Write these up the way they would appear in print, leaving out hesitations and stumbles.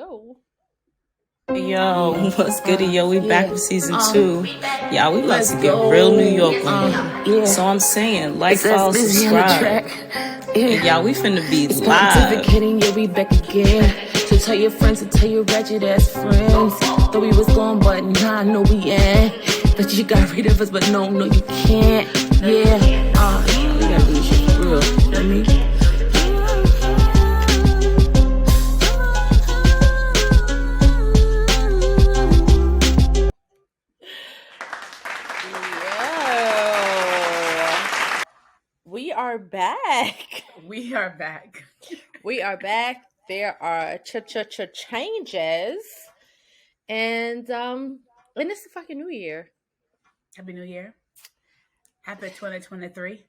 go. Yo, what's good, yo? We back with season 2. Y'all, we about to get real New York on here. So I'm saying, like, follow, subscribe. And y'all, we finna be live. Pontificating, yeah, we back again. So tell your friends and tell your wretched ass friends. Thought we was gone, but nah, no, we ain't. That you got rid of us, but no, you can't. Yeah, we gotta do this shit for real. You know what I mean? We are back. We are back. We are back. There are changes. And it's the fucking new year. Happy New Year. Happy 2023.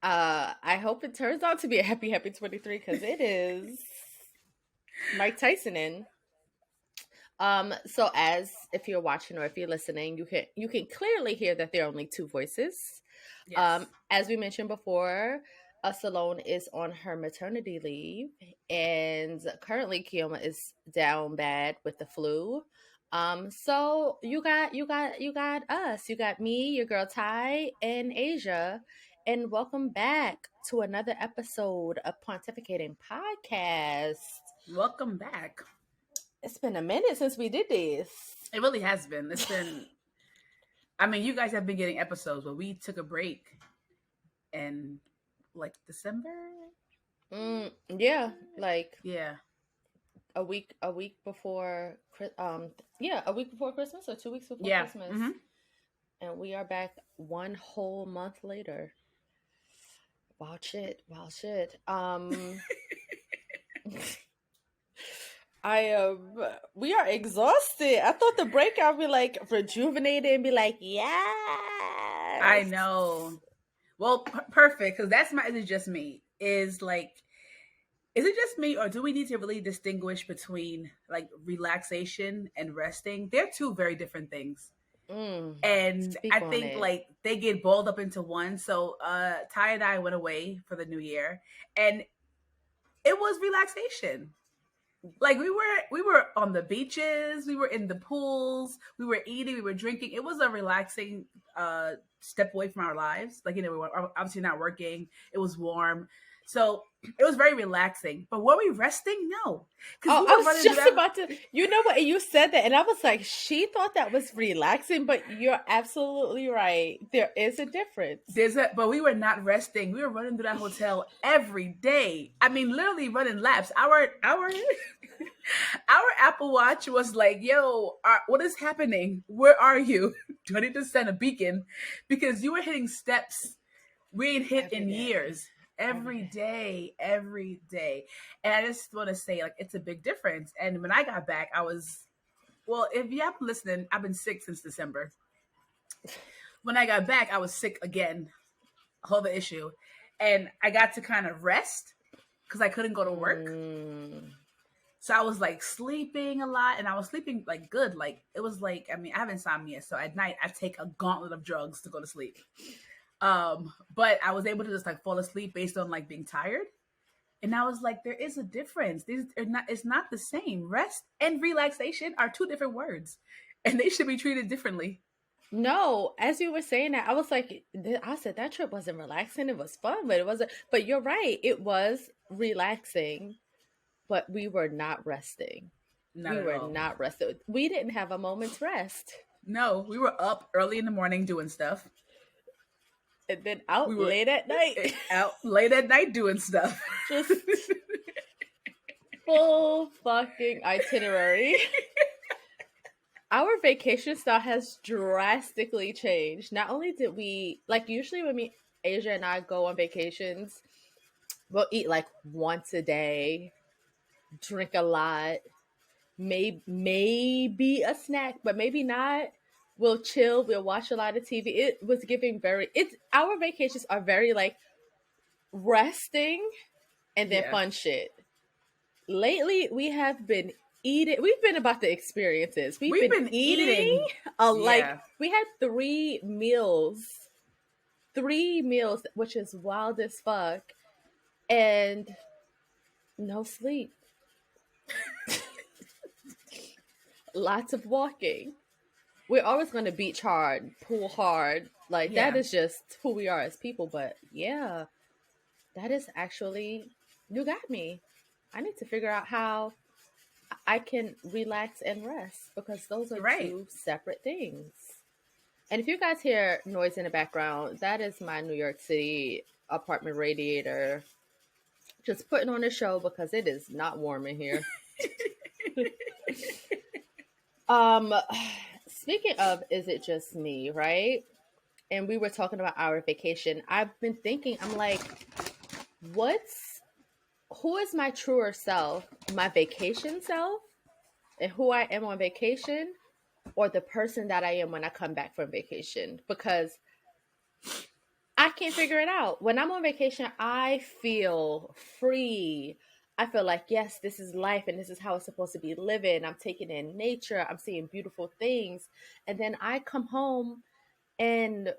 I hope it turns out to be a happy 23 because it is Mike Tyson in. So as if you're watching or if you're listening, you can clearly hear that there are only two voices. Yes. As we mentioned before, Salone is on her maternity leave, and currently Kioma is down bad with the flu. So you got us. You got me, your girl Ty, and Asia, and welcome back to another episode of Pontificating Podcast. Welcome back. It's been a minute since we did this. It really has been. It's been. I mean, you guys have been getting episodes, but we took a break in like December. Yeah, like yeah, a week before. A week before Christmas or 2 weeks before Christmas, and we are back one whole month later. Wild shit. We are exhausted. I thought the break I'd be like rejuvenated and be like, yeah. I know. Well, perfect, because that's is it just me? Is it just me, or do we need to really distinguish between like relaxation and resting? They're two very different things. And I think like they get balled up into one. So Ty and I went away for the new year, and it was relaxation. Like we were on the beaches, we were in the pools, we were eating, we were drinking. It was a relaxing step away from our lives. Like, we were obviously not working. It was warm. So it was very relaxing. But were we resting? No. I was just about to, you know what? You said that, and I was like, she thought that was relaxing, but you're absolutely right. There is a difference. But we were not resting. We were running through that hotel every day. I mean, literally running laps. Our Apple Watch was like, yo, what is happening? Where are you? Do I need to send a beacon? Because you were hitting steps we ain't hit in years. Every day. And I just want to say, like, it's a big difference. And when I got back, if you haven't listened, I've been sick since December. When I got back, I was sick again. Whole the issue. And I got to kind of rest because I couldn't go to work. So I was like sleeping a lot, and I was sleeping like good. Like it was like, I mean, I have insomnia. So at night I take a gauntlet of drugs to go to sleep. But I was able to just like fall asleep based on like being tired. And I was like, there is a difference. It's not the same. Rest and relaxation are two different words, and they should be treated differently. No, as you were saying that, I was like, I said that trip wasn't relaxing. It was fun, but it wasn't. But you're right. It was relaxing, but we were not resting. Not resting. We didn't have a moment's rest. No, we were up early in the morning doing stuff. And then late at night. Out late at night doing stuff. Just full fucking itinerary. Our vacation style has drastically changed. Not only did we, like, usually when Asia and I go on vacations, we'll eat like once a day, drink a lot, maybe a snack, but maybe not. We'll chill. We'll watch a lot of TV. It was giving our vacations are very like resting and then fun shit. Lately, we have been eating. We've been about the experiences. We've been eating. Like we had 3 meals, which is wild as fuck, and no sleep. lots of walking. We're always going to beach hard, pool hard. Like, that Yeah. is just who we are as people. But yeah, that is actually, you got me. I need to figure out how I can relax and rest, because those are Right. two separate things. And if you guys hear noise in the background, that is my New York City apartment radiator just putting on a show because it is not warm in here. um Speaking of, is it just me, right? And we were talking about our vacation. I've been thinking, I'm like, who is my truer self? My vacation self and who I am on vacation, or the person that I am when I come back from vacation? Because I can't figure it out. When I'm on vacation, I feel free. I feel like, yes, this is life and this is how it's supposed to be living. I'm taking in nature, I'm seeing beautiful things. And then I come home and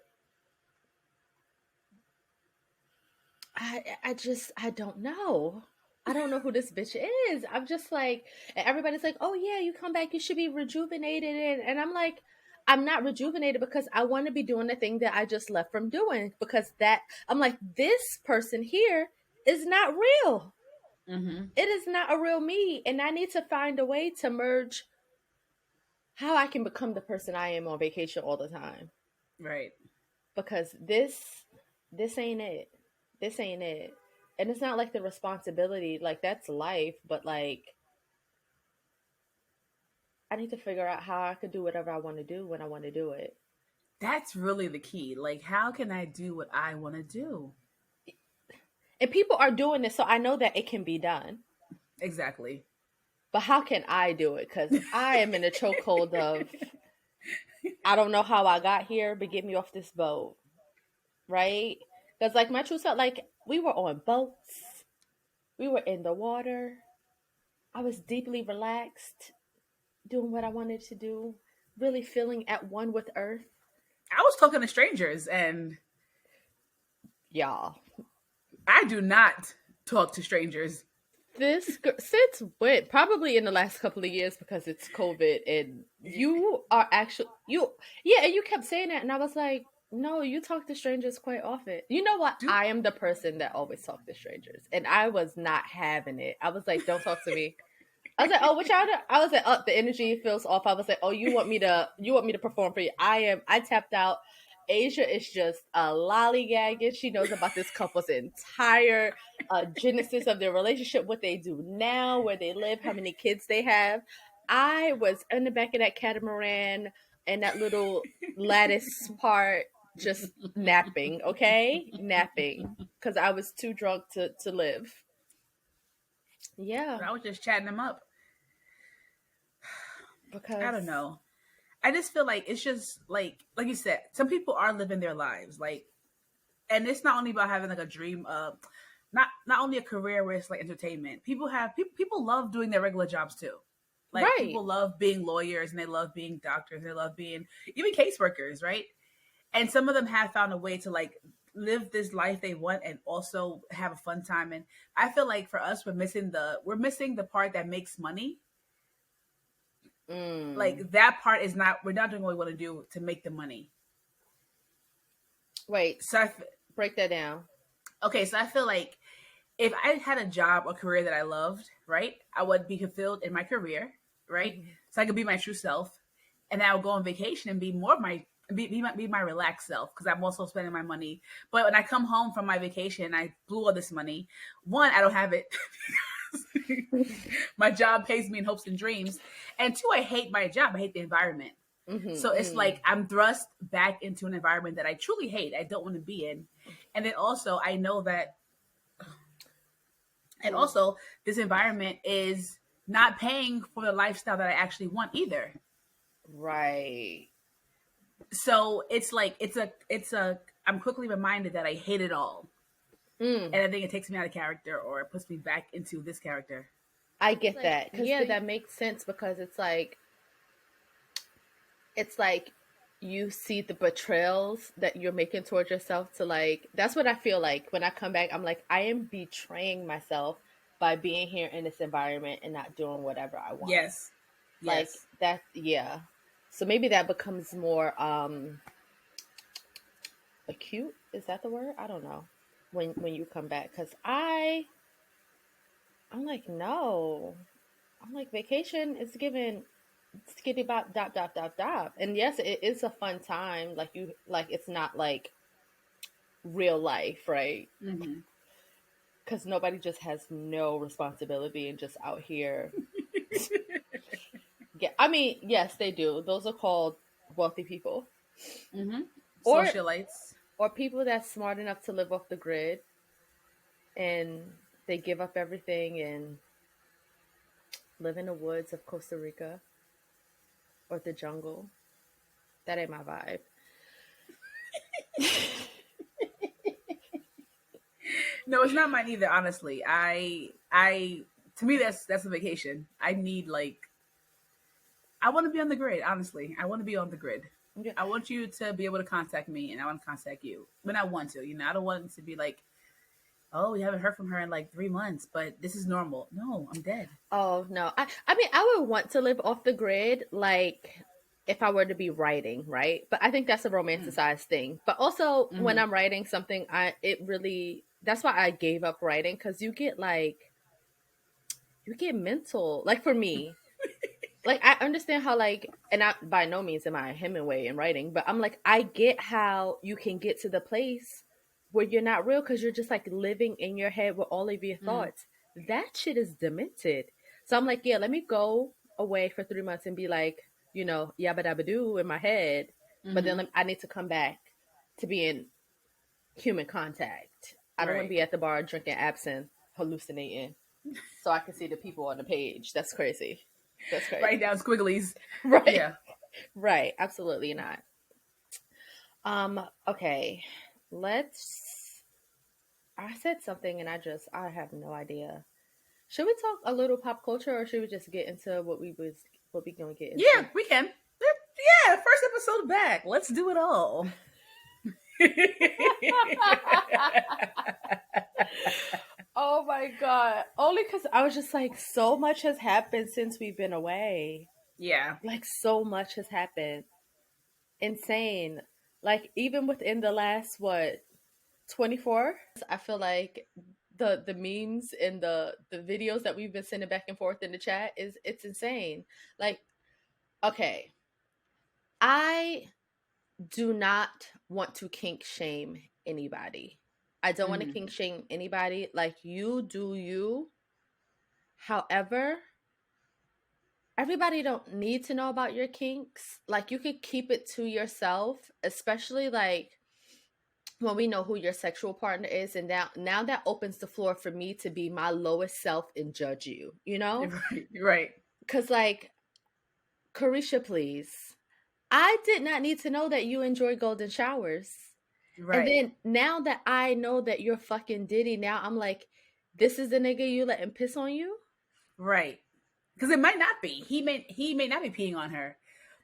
I don't know. I don't know who this bitch is. I'm just like, and everybody's like, oh yeah, you come back, you should be rejuvenated. And I'm like, I'm not rejuvenated because I want to be doing the thing that I just left from doing. Because that, I'm like, this person here is not real. Mm-hmm. It is not a real me. And I need to find a way to merge how I can become the person I am on vacation all the time. Right. Because this ain't it. This ain't it. And it's not like the responsibility, like that's life, but like I need to figure out how I could do whatever I want to do when I want to do it. That's really the key. Like, how can I do what I want to do? And people are doing this, so I know that it can be done. Exactly. But how can I do it? Because I am in a chokehold of, I don't know how I got here, but get me off this boat. Right? Because like my true self, like we were on boats, we were in the water, I was deeply relaxed, doing what I wanted to do, really feeling at one with Earth. I was talking to strangers, and Y'all, I do not talk to strangers. this since when? Probably in the last couple of years, because it's COVID, and you are actually and you kept saying that, and I was like, no, you talk to strangers quite often. You know what? I am the person that always talk to strangers, and I was not having it. I was like, don't talk to me. I was like, oh, what y'all do? I was like, oh, the energy feels off. I was like, oh, you want me to perform for you? I tapped out. Asia is just a lollygagging. She knows about this couple's entire genesis of their relationship, what they do now, where they live, how many kids they have. I was in the back of that catamaran and that little lattice part, just napping, okay? Napping. Because I was too drunk to live. Yeah. I was just chatting them up. Because I don't know. I just feel like it's just like you said, some people are living their lives, like, and it's not only about having like a dream of not only a career where it's like entertainment. People love doing their regular jobs too. Like right. People love being lawyers, and they love being doctors, and they love being even caseworkers, right? And some of them have found a way to like live this life they want and also have a fun time. And I feel like for us, we're missing the part that makes money. Like that part is not, we're not doing what we want to do to make the money. Wait, so break that down. Okay, so I feel like if I had a job or career that I loved, right, I would be fulfilled in my career, right? Mm-hmm. So I could be my true self, and I would go on vacation and be more of my be my relaxed self, because I'm also spending my money. But when I come home from my vacation, I blew all this money. One, I don't have it. My job pays me in hopes and dreams, and two, I hate my job. I hate the environment. So it's like I'm thrust back into an environment that I truly hate. I don't want to be in. And then also I know that, and also this environment is not paying for the lifestyle that I actually want either. Right. So it's like, I'm quickly reminded that I hate it all. And I think it takes me out of character, or it puts me back into this character. I get that. Yeah, that makes sense, because it's like you see the betrayals that you're making towards yourself to like, that's what I feel like when I come back. I'm like, I am betraying myself by being here in this environment and not doing whatever I want. Yes. Like Yes. that, yeah. So maybe that becomes more acute. Is that the word? I don't know. When you come back, because I'm like, no. I'm like, vacation is given skitty bop dop dop dop dop. And yes, it is a fun time. Like it's not like real life, right? Mm-hmm. Because nobody just has no responsibility and just out here. Yeah, I mean, yes, they do. Those are called wealthy people, Mm-hmm. or Socialites. or people that's smart enough to live off the grid, and they give up everything and live in the woods of Costa Rica or the jungle. That ain't my vibe. No, it's not mine either. Honestly, to me that's a vacation. I need like I want to be on the grid. Honestly, I want to be on the grid. Yeah. I want you to be able to contact me, and I want to contact you when I want to. You know, I don't want it to be like, oh, we haven't heard from her in like 3 months, but this is normal. No, I'm dead. Oh no. I mean I would want to live off the grid like if I were to be writing, right? But I think that's a romanticized thing. But also when Mm-hmm. I'm writing something, it really that's why I gave up writing, cuz you get mental. Like for me, like I understand how like and I by no means am I a Hemingway in writing, but I'm like I get how you can get to the place where you're not real because you're just like living in your head with all of your Mm-hmm. thoughts. That shit is demented. So I'm like, yeah, let me go away for 3 months and be like, yabba dabba doo in my head, but then Mm-hmm. I need to come back to be in human contact. I don't want to Right. be at the bar drinking absinthe, hallucinating, so I can see the people on the page. That's crazy. That's Write crazy. down squigglies. Right. Yeah. Right. Absolutely not. Okay. Let's I said something and I have no idea. Should we talk a little pop culture or should we just get into what we gonna get Yeah, into? we can. Yeah, first episode back. Let's do it all. Oh my god. Only because I was just like, so much has happened since we've been away. Yeah. Like so much has happened. Insane. Like even within the last 24. I feel like the memes and the videos that we've been sending back and forth in the chat it's insane. Like, okay, I do not want to kink shame anybody. I don't want to Mm-hmm. kink shame anybody. Like, you do you. However, everybody don't need to know about your kinks. Like, you could keep it to yourself, especially like when we know who your sexual partner is, and now that opens the floor for me to be my lowest self and judge you, Right. Right. because like, Carisha, please, I did not need to know that you enjoy golden showers. And Right. then now that I know that you're fucking Diddy, now I'm like, this is the nigga you letting piss on you? Right. Because it might not be. He may not be peeing on her,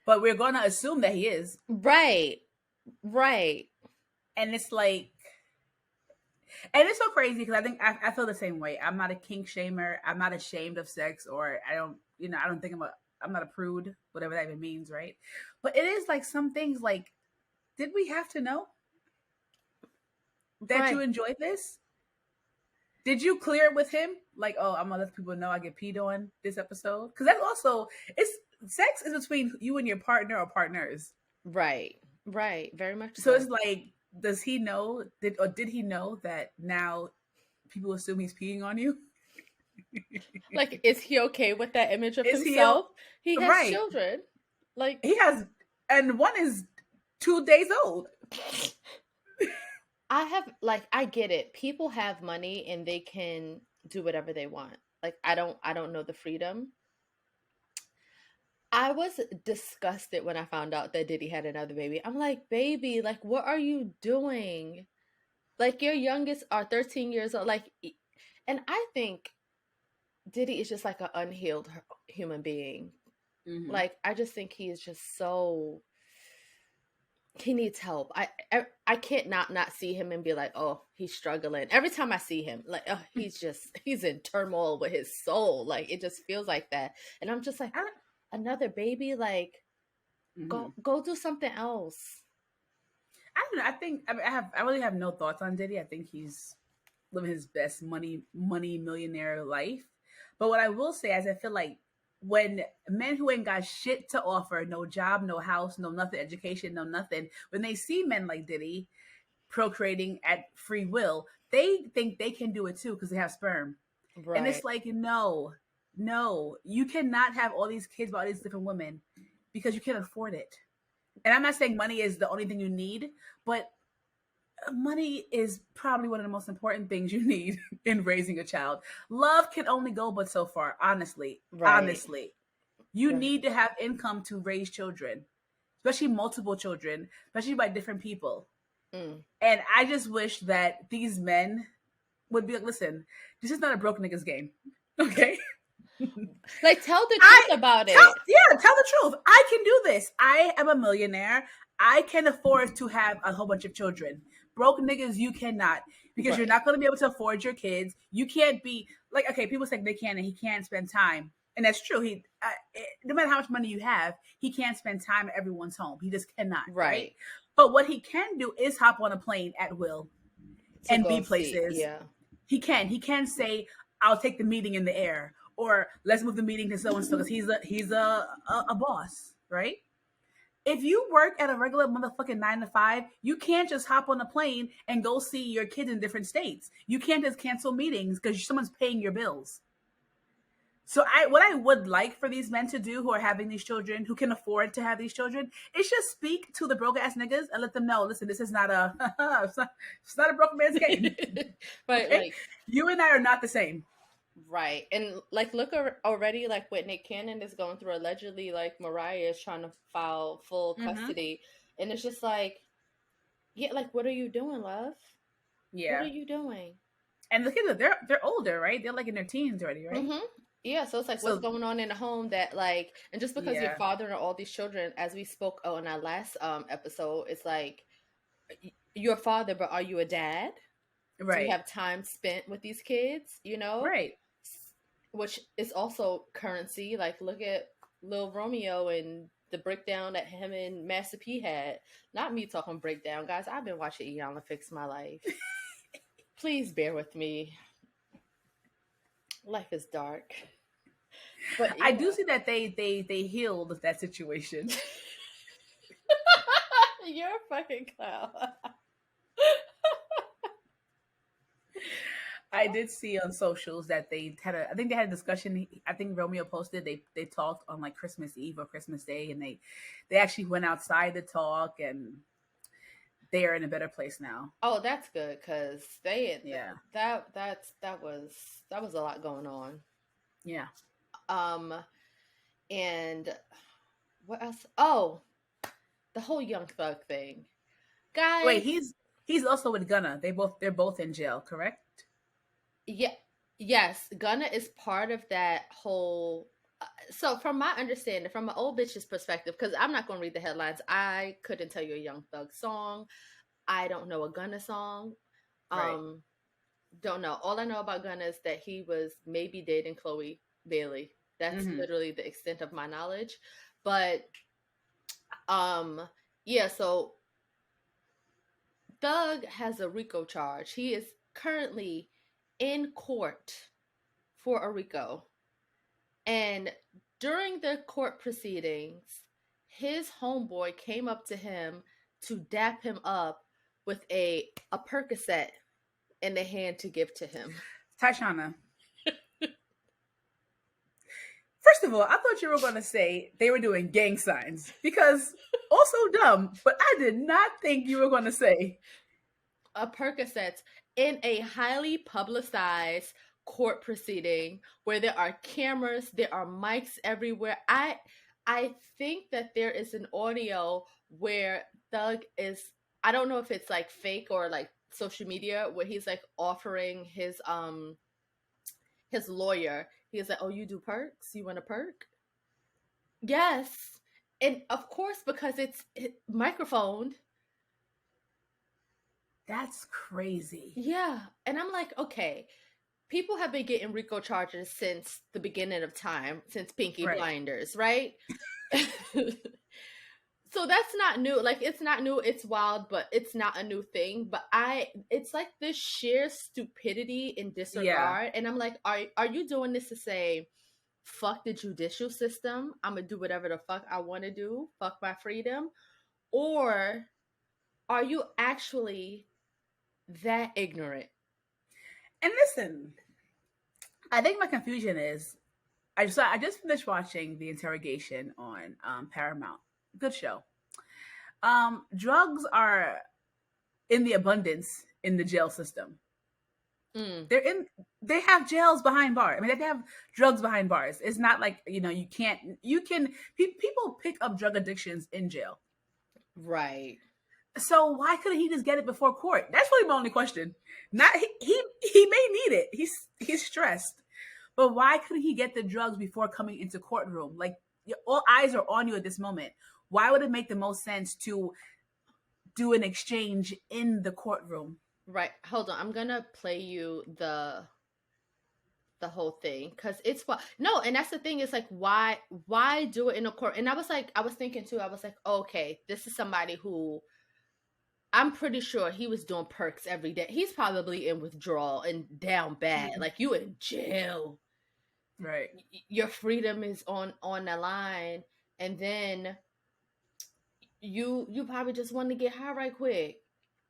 but we're going to assume that he is. Right. Right. And it's like, and it's so crazy because I think I feel the same way. I'm not a kink shamer. I'm not ashamed of sex, or I don't think I'm not a prude, whatever that even means, right? But it is like some things like, did we have to know that you Right. enjoyed this? Did you clear it with him? Like, oh, I'm gonna let people know I get peed on this episode? Because that's also it's sex is between you and your partner or partners. Right. Right. Very much So so. it's like, does he know? Did he know that now people assume he's peeing on you? Like, is he okay with that image of Is he himself? He has right? children. Like, He has, and one is 2 days old. I get it. People have money and they can do whatever they want. Like, I don't know the freedom. I was disgusted when I found out that Diddy had another baby. I'm like, baby, like, what are you doing? Like, your youngest are 13 years old. Like, and I think Diddy is just like an unhealed human being. Mm-hmm. Like, I just think he is just so, he needs help. I can't not see him and be like, oh, he's struggling. Every time I see him, like, oh, he's in turmoil with his soul. Like, it just feels like that. And I'm just like, another baby, like go do something else. I don't know. I really have no thoughts on Diddy. I think he's living his best money millionaire life. But what I will say is I feel like when men who ain't got shit to offer, no job, no house, no nothing, education, no nothing, when they see men like Diddy procreating at free will, they think they can do it too because they have sperm. Right. And it's like, no, you cannot have all these kids by all these different women because you can't afford it. And I'm not saying money is the only thing you need, but money is probably one of the most important things you need in raising a child. Love can only go but so far, honestly. Right. Honestly. You need to have income to raise children, especially multiple children, especially by different people. And I just wish that these men would be like, listen, this is not a broke niggas game. Okay? Like, tell the truth about it. Yeah, tell the truth. I can do this. I am a millionaire. I can afford to have a whole bunch of children. Broke niggas, you cannot, because you're not going to be able to afford your kids. You can't be like, okay, people say they can and he can't spend time. And that's true. He, no matter how much money you have, he can't spend time at everyone's home. He just cannot. Right. But what he can do is hop on a plane at will and be places. Yeah. He can say, I'll take the meeting in the air, or let's move the meeting to so and so because he's a boss, right? If you work at a regular motherfucking 9 to 5, you can't just hop on a plane and go see your kids in different states. You can't just cancel meetings because someone's paying your bills. So what I would like for these men to do who are having these children, who can afford to have these children, is just speak to the broke ass niggas and let them know, listen, this is not a it's not a broke man's game. Right. Okay? Like, you and I are not the same. Right. And like, look already, like what Nick Cannon is going through. Allegedly, like Mariah is trying to file full custody. And it's just like, yeah, like, what are you doing, love? Yeah. What are you doing? And look at them, they're older, right? They're like in their teens already, right? Yeah, so it's like, what's going on in the home that, like, and just because you're fathering all these children, as we spoke in our last episode, it's like, you're a father, but are you a dad? Right. Do you have time spent with these kids, you know? Right. Which is also currency. Like, look at Lil Romeo and the breakdown that him and Master P had. Not me talking breakdown, guys. I've been watching Iyanla Fix My Life. Please bear with me. Life is dark. But I do see that they healed that situation. You're a fucking clown. I did see on socials that they had I think they had a discussion. I think Romeo posted they talked on like Christmas Eve or Christmas Day, and they actually went outside to talk, and they are in a better place now. Oh, that's good, because that was a lot going on. Yeah. And what else? Oh, the whole Young Thug thing, guys. Wait, he's also with Gunna. They're both in jail, correct? Yeah. Yes, Gunna is part of that whole. So, from my understanding, from an old bitch's perspective, because I'm not going to read the headlines, I couldn't tell you a Young Thug song. I don't know a Gunna song. Right. Don't know. All I know about Gunna is that he was maybe dating Chloe Bailey. That's literally the extent of my knowledge. But, yeah, so Thug has a RICO charge. He is currently in court for a RICO. And during the court proceedings, his homeboy came up to him to dap him up with a Percocet in the hand to give to him. Tashana. First of all, I thought you were going to say they were doing gang signs, because also dumb, but I did not think you were going to say a Percocet in a highly publicized court proceeding where there are cameras, there are mics everywhere. I think that there is an audio where Thug is, I don't know if it's like fake or like social media, where he's like offering his lawyer. He's like, "Oh, you do perks? You want a perk?" Yes. And of course, because it's microphoned. That's crazy. Yeah. And I'm like, okay, people have been getting RICO charges since the beginning of time, since Pinky Right. Blinders, right? So that's not new. Like, it's not new, it's wild, but it's not a new thing. But it's like this sheer stupidity and Yeah. disregard. And I'm like, are you doing this to say, fuck the judicial system, I'm gonna do whatever the fuck I want to do, fuck my freedom? Or are you actually that ignorant? And listen, I think my confusion is I just finished watching The Interrogation on Paramount. Good show. Drugs are in the abundance in the jail system. Mm. They have jails behind bars. I mean, they have drugs behind bars. It's not like, people pick up drug addictions in jail. Right. So why couldn't he just get it before court? That's really my only question. Not he may need it. He's stressed. But why couldn't he get the drugs before coming into courtroom? Like, all eyes are on you at this moment. Why would it make the most sense to do an exchange in the courtroom? Right. Hold on. I'm gonna play you the whole thing, because it's what no, and that's the thing. Is like, why do it in a court? And I was thinking too. I was like, okay, this is somebody who I'm pretty sure he was doing perks every day. He's probably in withdrawal and down bad. Like, you in jail. Right. Your freedom is on the line, and then you probably just want to get high right quick.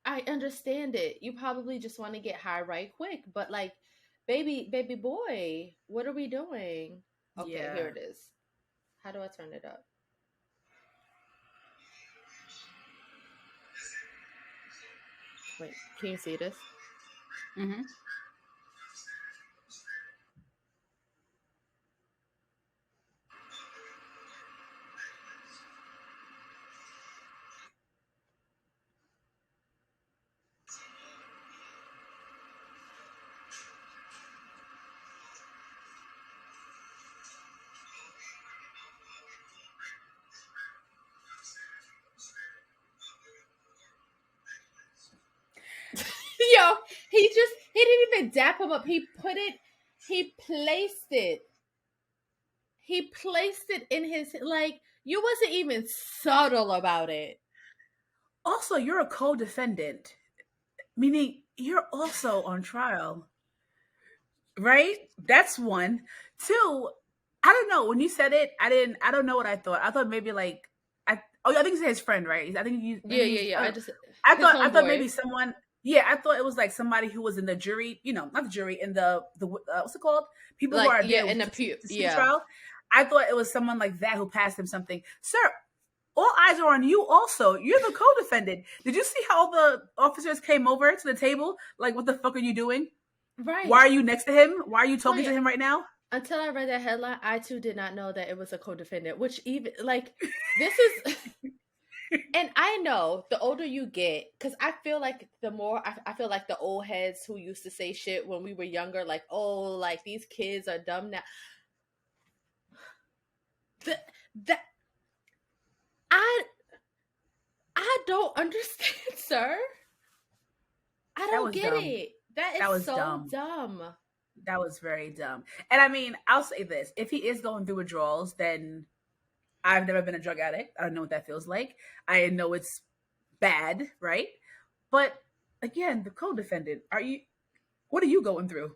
I understand it. You probably just want to get high right quick, but like, baby boy, what are we doing? Okay, Yeah. here it is. How do I turn it up? Wait, can you see this? Mm-hmm. Yo, he didn't even dap him up. He placed it in his, like, you wasn't even subtle about it. Also, you're a co-defendant, meaning you're also on trial. Right? That's one. Two, I don't know. When you said it, I don't know what I thought. I thought maybe like I think it's his friend, right? I think you Yeah. I thought maybe someone. Yeah, I thought it was like somebody who was in the jury. Not the jury, in the what's it called? People like, who are yeah, there in the to see the yeah. trial. I thought it was someone like that who passed him something. Sir, all eyes are on you. Also, you're the co-defendant. Did you see how the officers came over to the table? Like, what the fuck are you doing? Right. Why are you next to him? Why are you talking to him right now? Until I read that headline, I too did not know that it was a co-defendant, which even, like, this is, and I know the older you get, because I feel like the more, I feel like the old heads who used to say shit when we were younger, like, oh, like, these kids are dumb now. I don't understand, sir. I don't get dumb. it. That is so dumb. That was very dumb. And I mean, I'll say this. If he is going through withdrawals, then I've never been a drug addict. I don't know what that feels like. I know it's bad, right? But again, the co-defendant, what are you going through?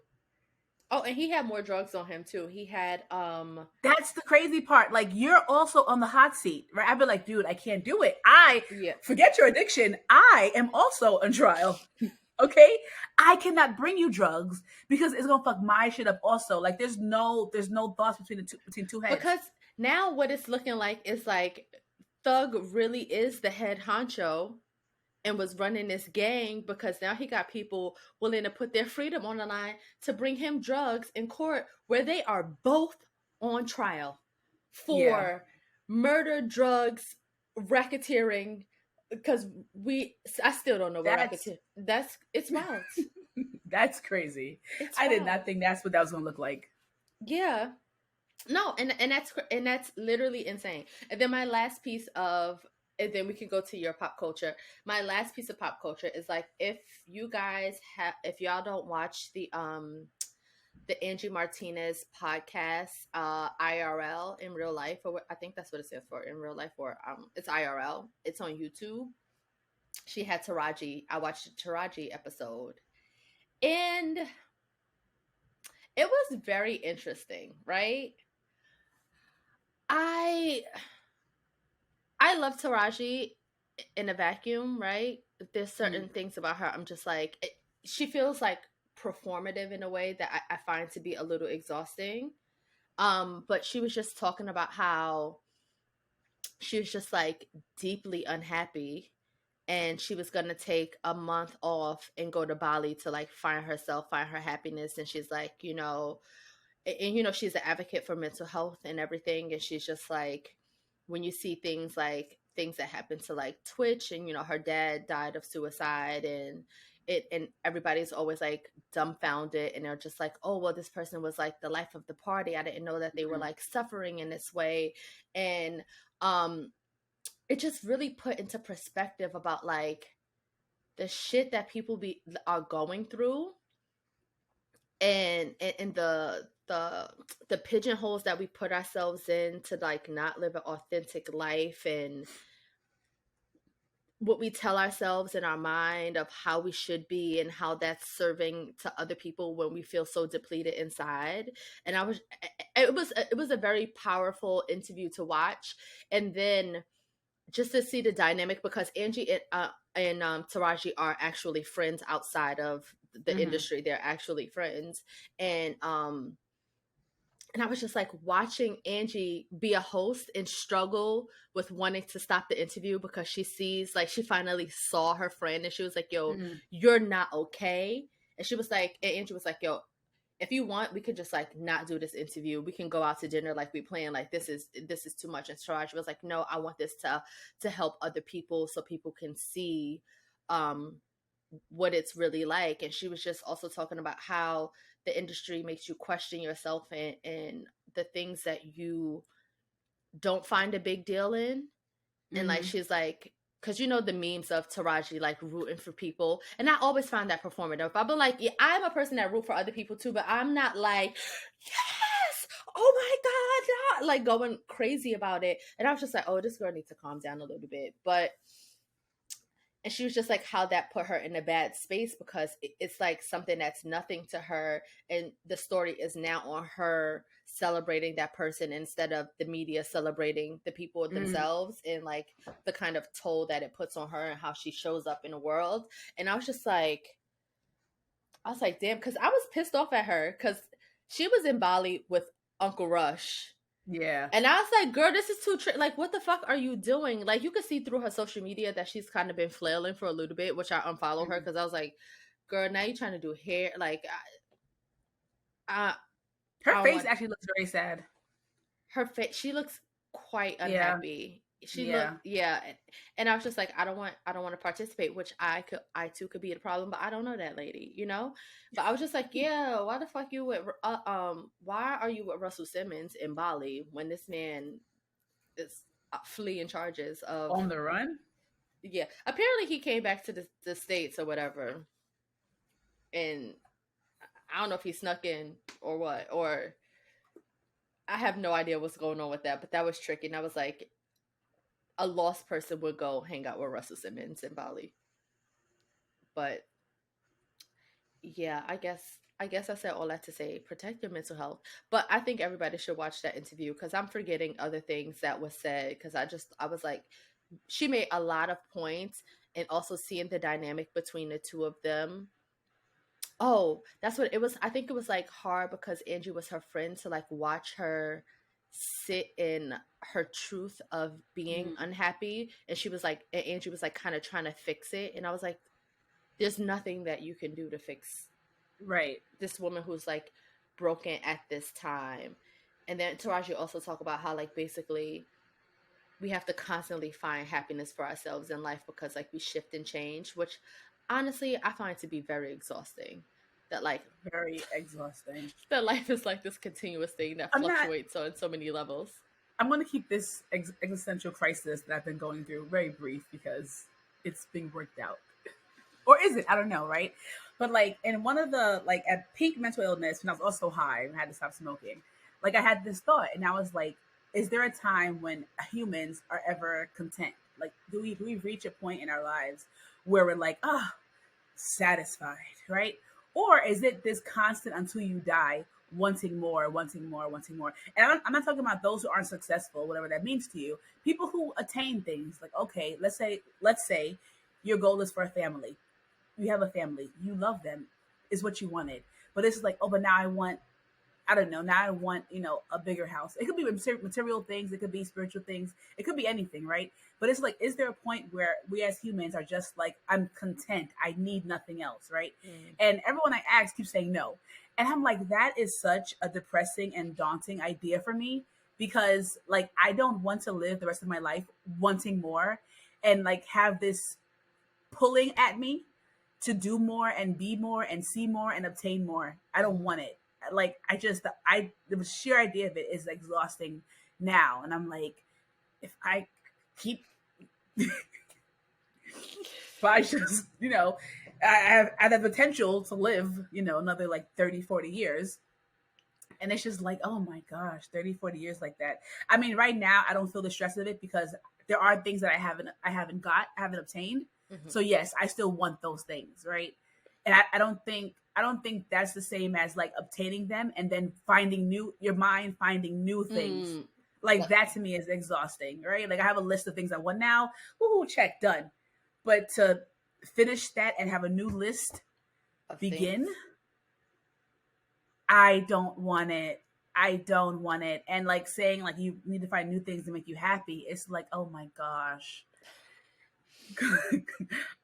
Oh, and he had more drugs on him too. He had That's the crazy part. Like, you're also on the hot seat, right? I'd be like, dude, I can't do it. Forget your addiction. I am also on trial. Okay? I cannot bring you drugs because it's gonna fuck my shit up also. Like, there's no thoughts between two heads. Because now what it's looking like is like Thug really is the head honcho and was running this gang, because now he got people willing to put their freedom on the line to bring him drugs in court where they are both on trial for murder, drugs, racketeering. Because I still don't know what racketeering. It's wild. That's crazy. I did not think that's what that was gonna look like. Yeah. No, and that's literally insane. And then my last piece of, and then we can go to your pop culture. My last piece of pop culture is like, if y'all don't watch the the Angie Martinez podcast, IRL, in real life, or I think that's what it stands for, in real life, or it's IRL. It's on YouTube. She had Taraji. I watched the Taraji episode, and it was very interesting, right? I love Taraji in a vacuum, right? There's certain things about her I'm just like, she feels like performative in a way that I find to be a little exhausting. But she was just talking about how she was just like deeply unhappy, and she was gonna take a month off and go to Bali to like find herself, find her happiness. And she's like, she's an advocate for mental health and everything. And she's just like, when you see things that happen to like Twitch, and her dad died of suicide, and everybody's always like dumbfounded, and they're just like, oh well, this person was like the life of the party. I didn't know that they were like suffering in this way. And it just really put into perspective about like the shit that people are going through, and the pigeonholes that we put ourselves in to like not live an authentic life, and what we tell ourselves in our mind of how we should be, and how that's serving to other people when we feel so depleted inside. And it was a very powerful interview to watch. And then just to see the dynamic, because Angie and Taraji are actually friends outside of the industry. They're actually friends. And I was just like watching Angie be a host and struggle with wanting to stop the interview, because she sees, like, she finally saw her friend, and she was like, yo, you're not okay. And she was like, and Angie was like, yo, if you want, we could just like not do this interview. We can go out to dinner like we planned. Like this is too much. And Taraji was like, no, I want this to help other people, so people can see what it's really like. And she was just also talking about how the industry makes you question yourself, and the things that you don't find a big deal in. And like, she's like, because the memes of Taraji like rooting for people, and I always find that performative. I'll be like, yeah, I'm a person that root for other people too, but I'm not like, yes, oh my god, like going crazy about it. And I was just like, oh, this girl needs to calm down a little bit. And she was just like, how that put her in a bad space, because it's like something that's nothing to her, and the story is now on her celebrating that person instead of the media celebrating the people themselves, and like the kind of toll that it puts on her and how she shows up in the world. And I was like, damn, because I was pissed off at her, because she was in Bali with Uncle Rush. Yeah. And I was like, girl, this is too like, what the fuck are you doing? Like, you could see through her social media that she's kind of been flailing for a little bit, which I unfollowed her, because I was like, girl, now you're trying to do hair. Like, her face actually looks very sad. Her face, she looks quite unhappy. She looked, and I was just like, I don't want to participate, which I too could be the problem, but I don't know that lady, But I was just like, yeah, why the fuck you with why are you with Russell Simmons in Bali when this man is fleeing charges of on the run? Yeah, apparently he came back to the States or whatever, and I don't know if he snuck in or what, or I have no idea what's going on with that, but that was tricky. And I was like, a lost person would go hang out with Russell Simmons in Bali. But yeah, I guess I said all that to say, protect your mental health. But I think everybody should watch that interview, because I'm forgetting other things that was said, because I was like, she made a lot of points, and also seeing the dynamic between the two of them. Oh, that's what it was. I think it was like hard because Angie was her friend, to like watch her sit in her truth of being unhappy. And Angie was like kind of trying to fix it. And I was like, there's nothing that you can do to fix this woman who's like broken at this time. And then Taraji also talk about how like basically we have to constantly find happiness for ourselves in life, because like we shift and change, which honestly I find to be very exhausting. That like very exhausting. That life is like this continuous thing that fluctuates on so many levels. I'm going to keep this existential crisis that I've been going through very brief, because it's being worked out. Or is it? I don't know, right? But like in one of the like at peak mental illness when I was also high and had to stop smoking, like I had this thought and I was like, is there a time when humans are ever content? Like do we reach a point in our lives where we're like, ah, oh, satisfied, right? Or is it this constant until you die, wanting more, wanting more, wanting more? And I'm not talking about those who aren't successful, whatever that means to you. People who attain things, like okay, let's say your goal is for a family. You have a family, you love them, is what you wanted. But it's like, oh, but now I want, I don't know, now I want, a bigger house. It could be material things, it could be spiritual things, it could be anything, right? But it's like, is there a point where we as humans are just like, I'm content, I need nothing else, right? And everyone I ask keeps saying no. And I'm like, that is such a depressing and daunting idea for me, because like I don't want to live the rest of my life wanting more and like have this pulling at me to do more and be more and see more and obtain more. I don't want it. Like the sheer idea of it is exhausting now. And I'm like, if I keep if I just, I have the potential to live, another like 30, 40 years. And it's just like, oh my gosh, 30, 40 years like that. I mean, right now I don't feel the stress of it because there are things that I haven't obtained. So yes, I still want those things, right? And I don't think that's the same as like obtaining them and then finding your mind finding new things. Like that to me is exhausting, right? Like I have a list of things I want now. Ooh, check, done. But to finish that and have a new list begin, things. I don't want it. I don't want it. And like saying like you need to find new things to make you happy. It's like, oh my gosh.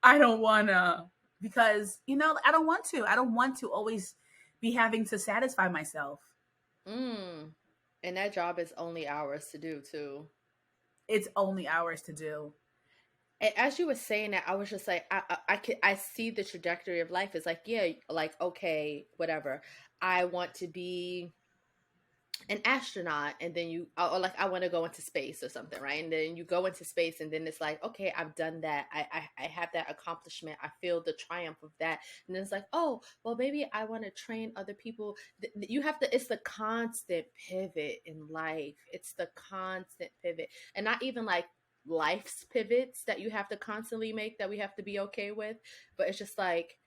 I don't wanna, because I don't want to. I don't want to always be having to satisfy myself. And that job is only hours to do too. It's only hours to do. And as you were saying that, I was just like, I see the trajectory of life. It's like, yeah, like okay, whatever. I want to be an astronaut, and then or like I want to go into space or something, right? And then you go into space, and then it's like, okay, I've done that. I have that accomplishment. I feel the triumph of that. And then it's like, oh, well, maybe I want to train other people. You have to. It's the constant pivot in life. It's the constant pivot, and not even like life's pivots that you have to constantly make that we have to be okay with, but it's just like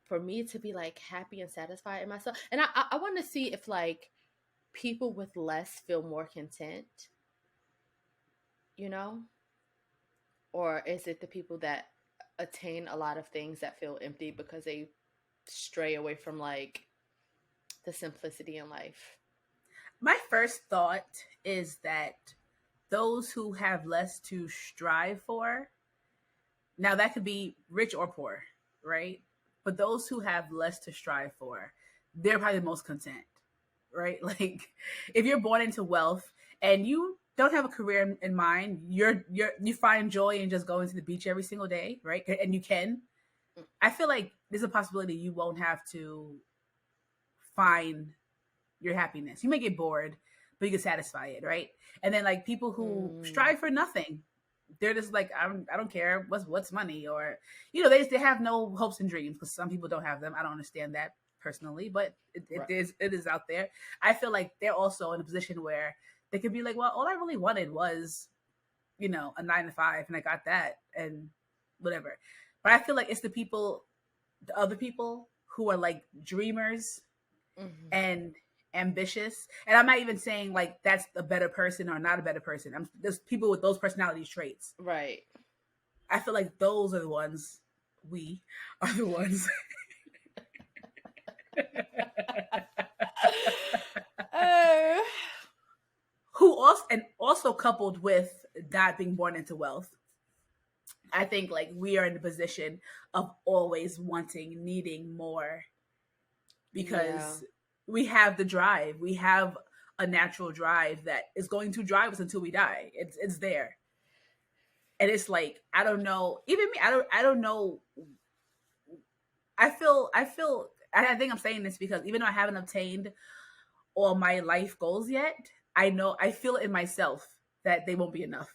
for me to be like happy and satisfied in myself. And I want to see if like people with less feel more content, or is it the people that attain a lot of things that feel empty because they stray away from like the simplicity in life? My first thought is that those who have less to strive for, now that could be rich or poor, right? But those who have less to strive for, they're probably the most content, right? Like if you're born into wealth and you don't have a career in mind, you find joy in just going to the beach every single day, right? And you can. I feel like there's a possibility you won't have to find your happiness. You may get bored, but you can satisfy it, right? And then like people who strive for nothing, they're just like, I don't care what's money, or they have no hopes and dreams, because some people don't have them. I don't understand that personally, but it is out there. I feel like they're also in a position where they could be like, well, all I really wanted was a 9-to-5, and I got that, and whatever. But I feel like it's the other people who are like dreamers and ambitious. And I'm not even saying like that's a better person or not a better person. There's people with those personality traits. Right. I feel like those are the ones. We are the ones. Who also coupled with not being born into wealth, I think like we are in the position of always wanting, needing more, because we have the drive. We have a natural drive that is going to drive us until we die. It's there. And it's like, I don't know, even me, I don't know. I think I'm saying this because even though I haven't obtained all my life goals yet, I feel it in myself that they won't be enough.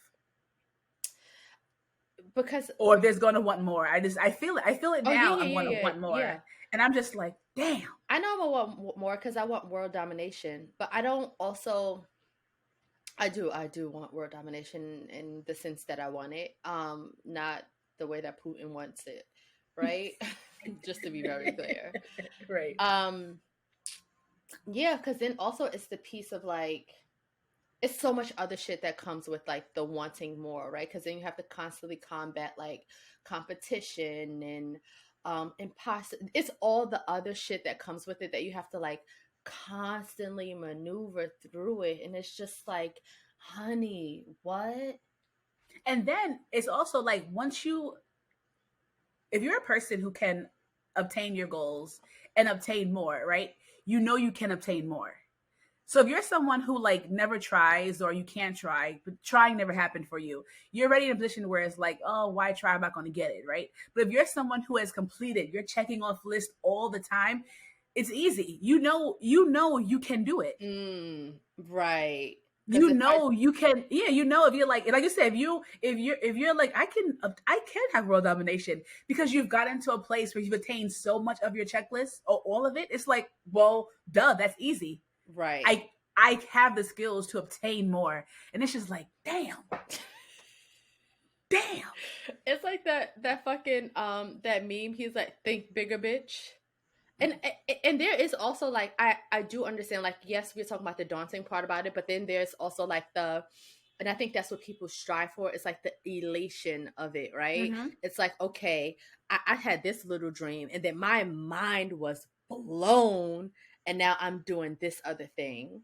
because or there's going to want more. I feel it. I feel it now. I want to want more. Yeah. And I'm just like, damn. I know I'm gonna want more because I want world domination, but I don't also. I do want world domination in the sense that I want it, not the way that Putin wants it, right? Just to be very clear, Right. Yeah, because then also it's the piece of like, it's so much other shit that comes with like the wanting more, right? Because then you have to constantly combat like competition and imposter. It's all the other shit that comes with it that you have to like constantly maneuver through it, and it's just like, honey, what? And then it's also like, if you're a person who can obtain your goals and obtain more, right? You know you can obtain more. So if you're someone who like never tries, or you can't try, but trying never happened for you, you're already in a position where it's like, oh, why try? I'm not going to get it, right? But if you're someone who has completed, you're checking off lists all the time, it's easy. You know you can do it. Right. You can, yeah, if you're like you said, if you're like, I can have world domination, because you've gotten to a place where you've attained so much of your checklist, or all of it. It's like, well, duh, that's easy. Right. I have the skills to obtain more. And it's just like, damn. It's like that fucking that meme. He's like, think bigger, bitch. And there is also like, I do understand, like, yes, we're talking about the daunting part about it, but then there's also like and I think that's what people strive for. It's like the elation of it, right? Mm-hmm. It's like, okay, I had this little dream, and then my mind was blown, and now I'm doing this other thing.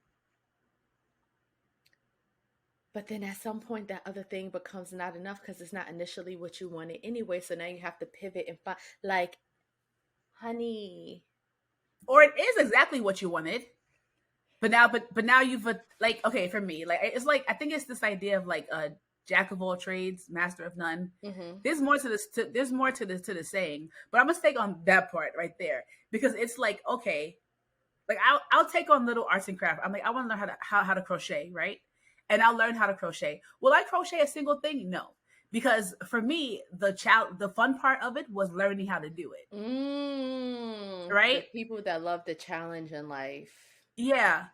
But then at some point, that other thing becomes not enough because it's not initially what you wanted anyway. So now you have to pivot and find, like, honey. Or it is exactly what you wanted. But now you've, like, okay, for me, like, it's like, I think it's this idea of like a jack of all trades, master of none. Mm-hmm. There's more to this. There's more to the saying, but I'm gonna take on that part right there, because it's like, okay, like I'll take on little arts and craft. I'm like, I want to learn how to crochet, right? And I'll learn how to crochet. Will I crochet a single thing? No, because for me, the fun part of it was learning how to do it. Right? The people that love the challenge in life. Yeah.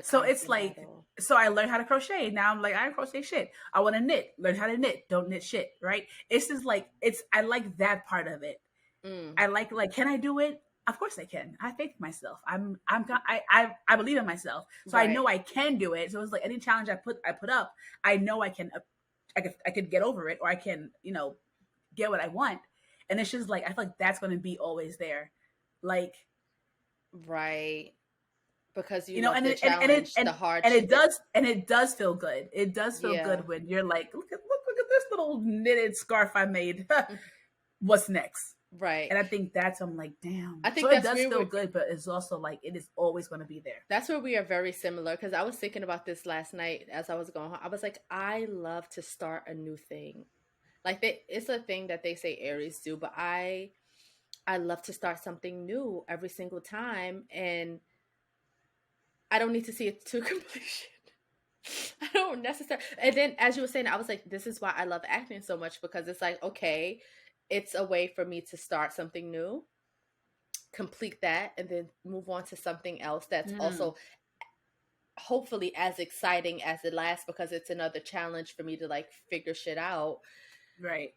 So it's like, so I learned how to crochet. Now I'm like, I don't crochet shit. I want to knit. Learn how to knit. Don't knit shit. Right? It's just like, I like that part of it. I like, can I do it? Of course I can. I have faith in myself. I believe in myself. So right. I know I can do it. So it's like any challenge I put up, I know I could get over it, or I can, get what I want. And it's just like, I feel like that's going to be always there. Like, right. Because you know, and the hardship. And it does feel good. It does feel good when you're like, look at this little knitted scarf I made. What's next? Right. And I think I'm like, damn. I think so it does feel good, but it's also like, it is always going to be there. That's where we are very similar, because I was thinking about this last night as I was going home. I was like, I love to start a new thing. Like, it's a thing that they say Aries do, but I love to start something new every single time, and I don't need to see it to completion. I don't necessarily. And then, as you were saying, I was like, this is why I love acting so much, because it's like, okay, it's a way for me to start something new, complete that, and then move on to something else that's also hopefully as exciting as it lasts, because it's another challenge for me to like figure shit out. Right.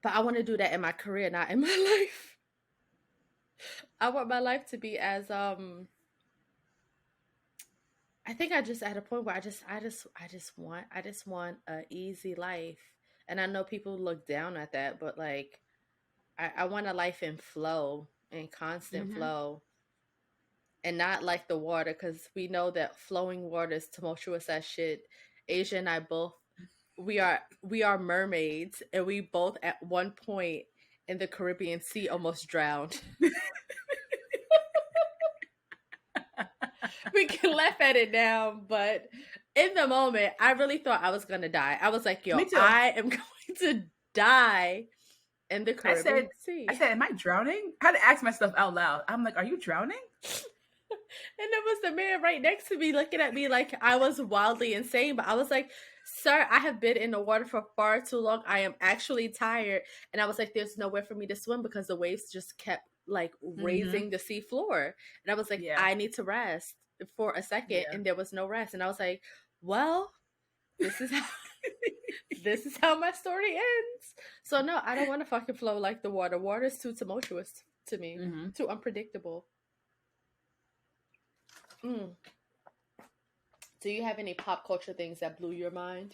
But I want to do that in my career, not in my life. I want my life to be as I think I just at a point where I just want an easy life. And I know people look down at that, but like, I want a life in flow, in constant flow, and not like the water, because we know that flowing water is tumultuous as shit. Asia and I both, we are mermaids, and we both at one point in the Caribbean Sea almost drowned. We can laugh at it now, but in the moment, I really thought I was going to die. I was like, yo, I am going to die in the Caribbean Sea. I said, am I drowning? I had to ask myself out loud. I'm like, are you drowning? And there was the man right next to me looking at me like I was wildly insane. But I was like, Sir, I have been in the water for far too long. I am actually tired. And I was like, there's nowhere for me to swim because the waves just kept like raising the sea floor. And I was like, Yeah. I need to rest for a second. Yeah. And there was no rest. And I was like, well, this is how this is how my story ends. So no, I don't want to fucking flow like the water. Water is too tumultuous to me, too unpredictable. Do you have any pop culture things that blew your mind?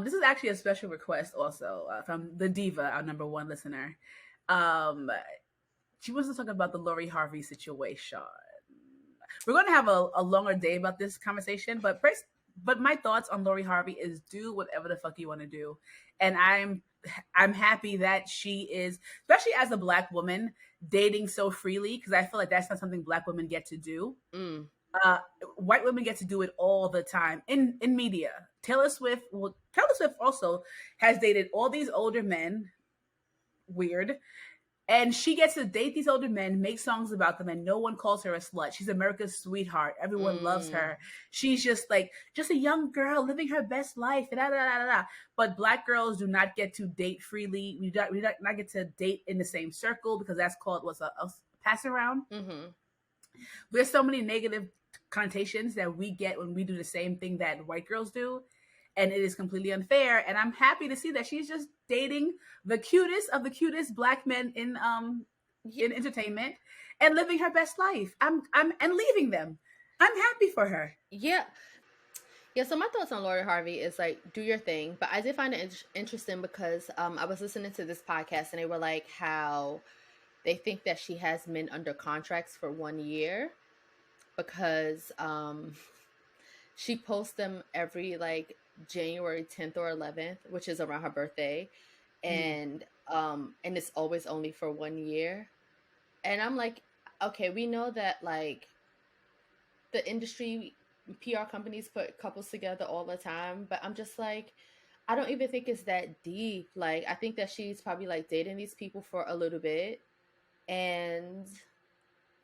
This is actually a special request also from the diva, our number one listener. She wants to talk about the Lori Harvey situation. We're going to have a longer day about this conversation, but first, my thoughts on Lori Harvey is do whatever the fuck you want to do, and I'm happy that she is, especially as a Black woman, dating so freely, because I feel like that's not something Black women get to do. White women get to do it all the time in media. Taylor Swift also has dated all these older men. Weird. And she gets to date these older men, make songs about them, and no one calls her a slut. She's America's sweetheart. Everyone loves her. She's just like, just a young girl living her best life. Da, da, da, da, da. But Black girls do not get to date freely. We do not get to date in the same circle because that's called a pass around. There's so many negative connotations that we get when we do the same thing that white girls do. And it is completely unfair. And I'm happy to see that she's just dating the cutest of the cutest Black men in entertainment and living her best life. I'm and leaving them. I'm happy for her. Yeah. So my thoughts on Lori Harvey is like, do your thing. But I did find it interesting because I was listening to this podcast and they were like how they think that she has men under contracts for 1 year because she posts them every like January 10th or 11th, which is around her birthday, and it's always only for 1 year. And I'm like, okay, we know that like the industry PR companies put couples together all the time, but I'm just like, I don't even think it's that deep. Like, I think that she's probably like dating these people for a little bit, and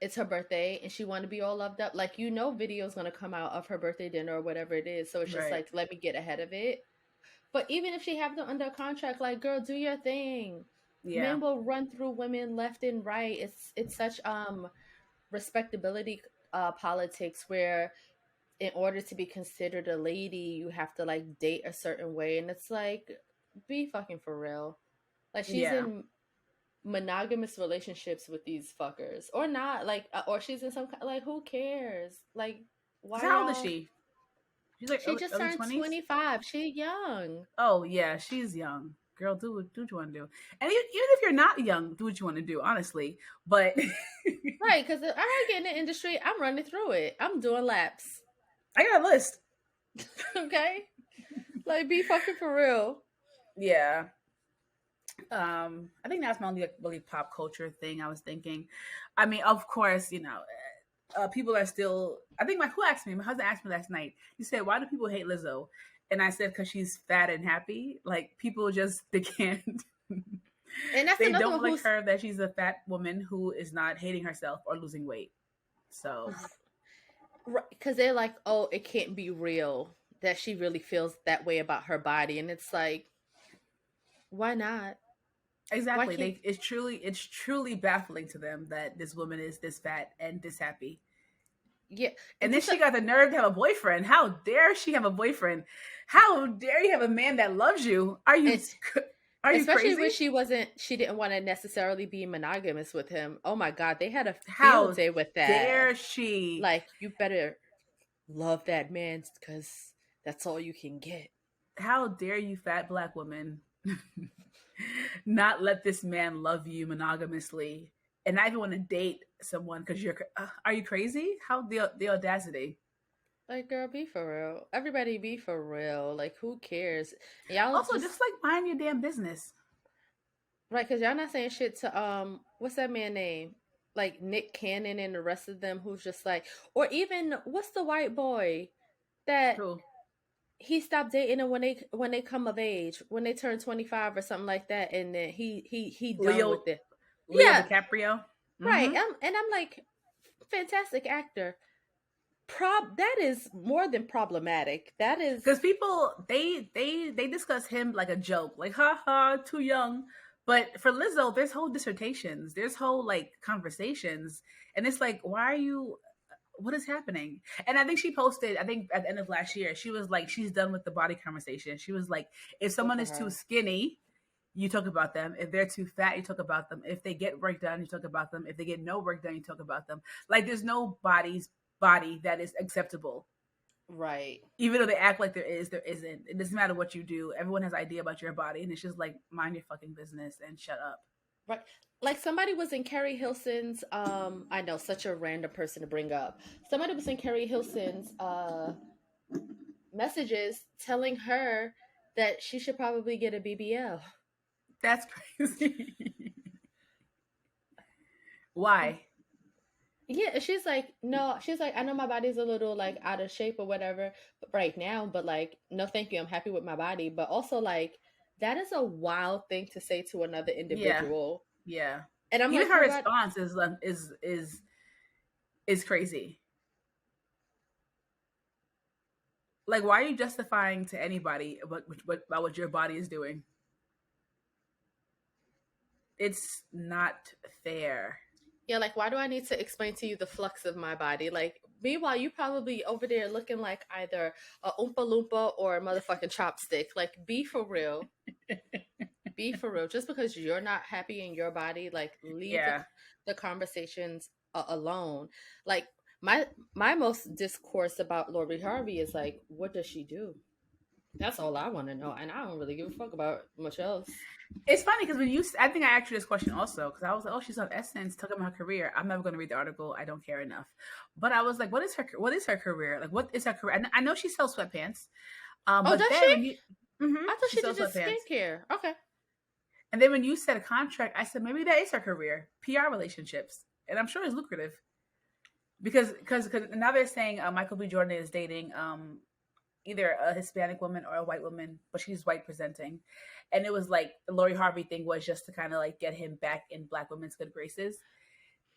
it's her birthday and she want to be all loved up. Like, video's going to come out of her birthday dinner or whatever it is. So it's just like, let me get ahead of it. But even if she have them under contract, like, girl, do your thing. Yeah. Men will run through women left and right. It's such respectability politics where in order to be considered a lady, you have to like date a certain way. And it's like, be fucking for real. Like, she's in monogamous relationships with these fuckers or not, like, or she's in some like, who cares? Like, why? How old is she? She's like, she just turned 20s? 25. She young. Oh yeah, she's young. Girl, do what you want to do. And even if you're not young, do what you want to do, honestly. But right, because I get in the industry, I'm running through it. I'm doing laps. I got a list. Okay, like, be fucking for real. Yeah. I think that's my only really pop culture thing I was thinking. I mean, of course, people are still, I think my husband asked me last night, he said, why do people hate Lizzo? And I said, because she's fat and happy. Like, people just, they can't. And that's they don't like her that she's a fat woman who is not hating herself or losing weight. So. Right, because they're like, oh, it can't be real that she really feels that way about her body. And it's like, why not? Exactly. It's truly baffling to them that this woman is this fat and this happy. Yeah. And then she got the nerve to have a boyfriend. How dare she have a boyfriend? How dare you have a man that loves you? Are you especially crazy? when she didn't want to necessarily be monogamous with him. Oh my God, they had a field day with that. How dare she? Like, you better love that man because that's all you can get. How dare you, fat Black woman, not let this man love you monogamously and not even want to date someone because are you crazy? How the audacity? Like, girl, be for real. Everybody be for real. Like, who cares? Y'all also just like mind your damn business. Right, because y'all not saying shit to what's that man name? Like Nick Cannon and the rest of them who's just like, or even what's the white boy that he stopped dating them when they come of age, when they turn 25 or something like that, and then he done with it. Leo DiCaprio. Right. And I'm like, fantastic actor. that is more than problematic. That is because people they discuss him like a joke, like ha ha, too young. But for Lizzo, there's whole dissertations, there's whole like conversations, and it's like, why are you? What is happening? And I think she posted, I think at the end of last year, she was like, she's done with the body conversation. She was like, if good someone for is too her. skinny, you talk about them. If they're too fat, you talk about them. If they get work done, you talk about them. If they get no work done, you talk about them. Like there's no body that is acceptable. Right. Even though they act like there is, there isn't. It doesn't matter what you do. Everyone has an idea about your body, and it's just like, mind your fucking business and shut up. Right. Like somebody was in Carrie Hilson's I know, such a random person to bring up. Somebody was in Carrie Hilson's messages telling her that she should probably get a BBL. That's crazy. Why? Yeah, she's like, no, she's like, I know my body's a little like out of shape or whatever right now, but like, no, thank you. I'm happy with my body. But also, like, that is a wild thing to say to another Yeah, individual. yeah. And I'm Even like, her her body, response is crazy. Like, why are you justifying to anybody about what your body is doing? It's not fair. yeah, like, why do I need to explain to you the flux of my body? Like, meanwhile, you probably over there looking like either a Oompa Loompa or a motherfucking chopstick. Like, be for real. Be for real. Just because you're not happy in your body, like, leave Yeah. the conversations alone. Like, my most discourse about Lori Harvey is like, what does she do? That's all I want to know, and I don't really give a fuck about much else. It's funny because I think I asked you this question also because I was like, oh, she's on Essence talking about her career. I'm never going to read the article. I don't care enough. But I was like, what is her career? Like, what is her career? I know she sells sweatpants. Oh, But does then she? when you, I thought she she did sells just sweatpants. skincare. Okay. And then when you said a contract, I said maybe that is her career, PR relationships, and I'm sure it's lucrative because now they're saying Michael B. Jordan is dating either a Hispanic woman or a white woman, but she's white presenting. And it was like the Lori Harvey thing was just to kind of like get him back in black women's good graces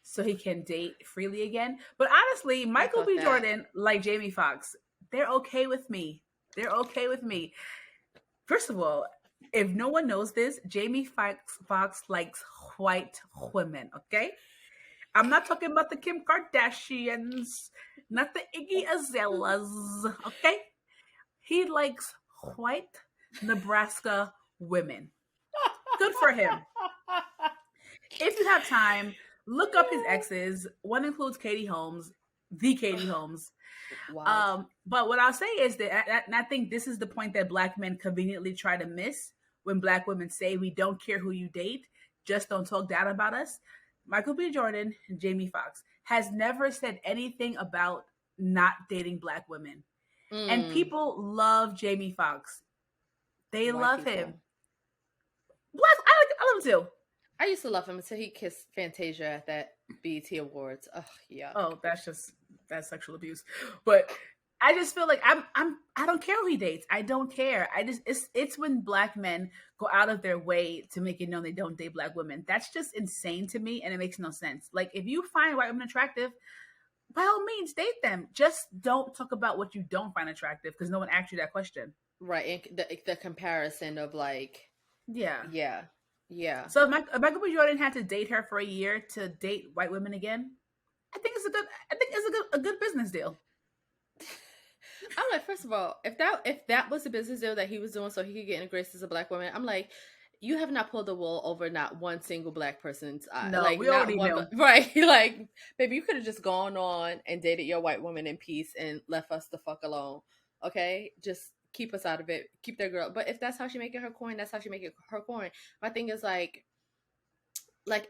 so he can date freely again. But honestly, Michael B. Jordan, like Jamie Foxx, they're okay with me. They're okay with me. First of all, if no one knows this, Jamie Foxx likes white women, okay? I'm not talking about the Kim Kardashians, not the Iggy Azaleas, okay? He likes white Nebraska women. Good for him. If you have time, look up his exes. One includes Katie Holmes, the Katie Holmes. Wow. But what I'll say is that, and I think this is the point that black men conveniently try to miss when black women say we don't care who you date, just don't talk down about us. Michael B. Jordan and Jamie Foxx has never said anything about not dating black women. And people love Jamie Foxx. They love him. Black, I love him too. I used to love him until he kissed Fantasia at that BET Awards. Oh yeah. Oh, that's sexual abuse. But I just feel like I don't care who he dates. I don't care. It's when black men go out of their way to make it known they don't date black women. That's just insane to me, and it makes no sense. Like if you find white women attractive, by all means date them. Just don't talk about what you don't find attractive because no one asked you that question. Right, and the comparison of like, yeah. So if Michael B. Jordan had to date her for a year to date white women again, I think it's a good business deal. I'm like, first of all, if that was the business deal that he was doing so he could get in the graces as a black woman, I'm like, you have not pulled the wool over not one single black person's eye. No, like, we already know. Right. Like, baby, you could have just gone on and dated your white woman in peace and left us the fuck alone. Okay? Just keep us out of it. Keep that girl. But if that's how she make it her coin, that's how she make it her coin. My thing is like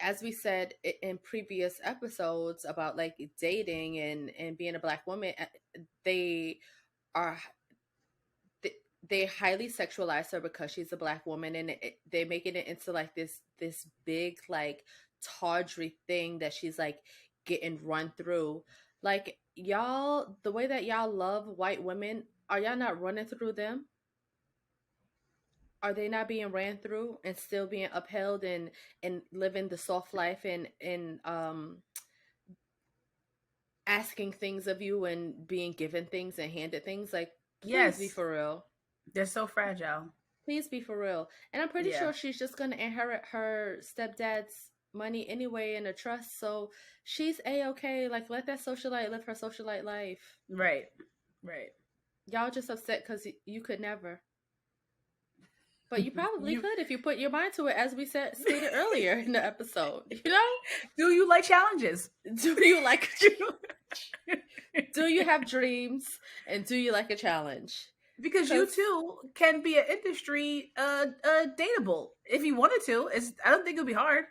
as we said in previous episodes about like dating and being a black woman, they are they highly sexualize her because she's a black woman, and they're making it into like this big like tawdry thing that she's like getting run through. Like, y'all, the way that y'all love white women, are y'all not running through them? Are they not being ran through and still being upheld and living the soft life and asking things of you and being given things and handed things. Like, please be Yes, for real. they're so fragile. Please be for real. And I'm pretty Yeah, sure she's just gonna inherit her stepdad's money anyway in a trust. So she's a-okay. Like, let that socialite live her socialite life. right, right. Y'all just upset because you could never. But you probably You could if you put your mind to it, as we stated earlier in the episode. You know? do you like challenges? Do you like do you have dreams, and do you like a challenge? Because you too can be an industry dateable if you wanted to. I don't think it'll be hard. A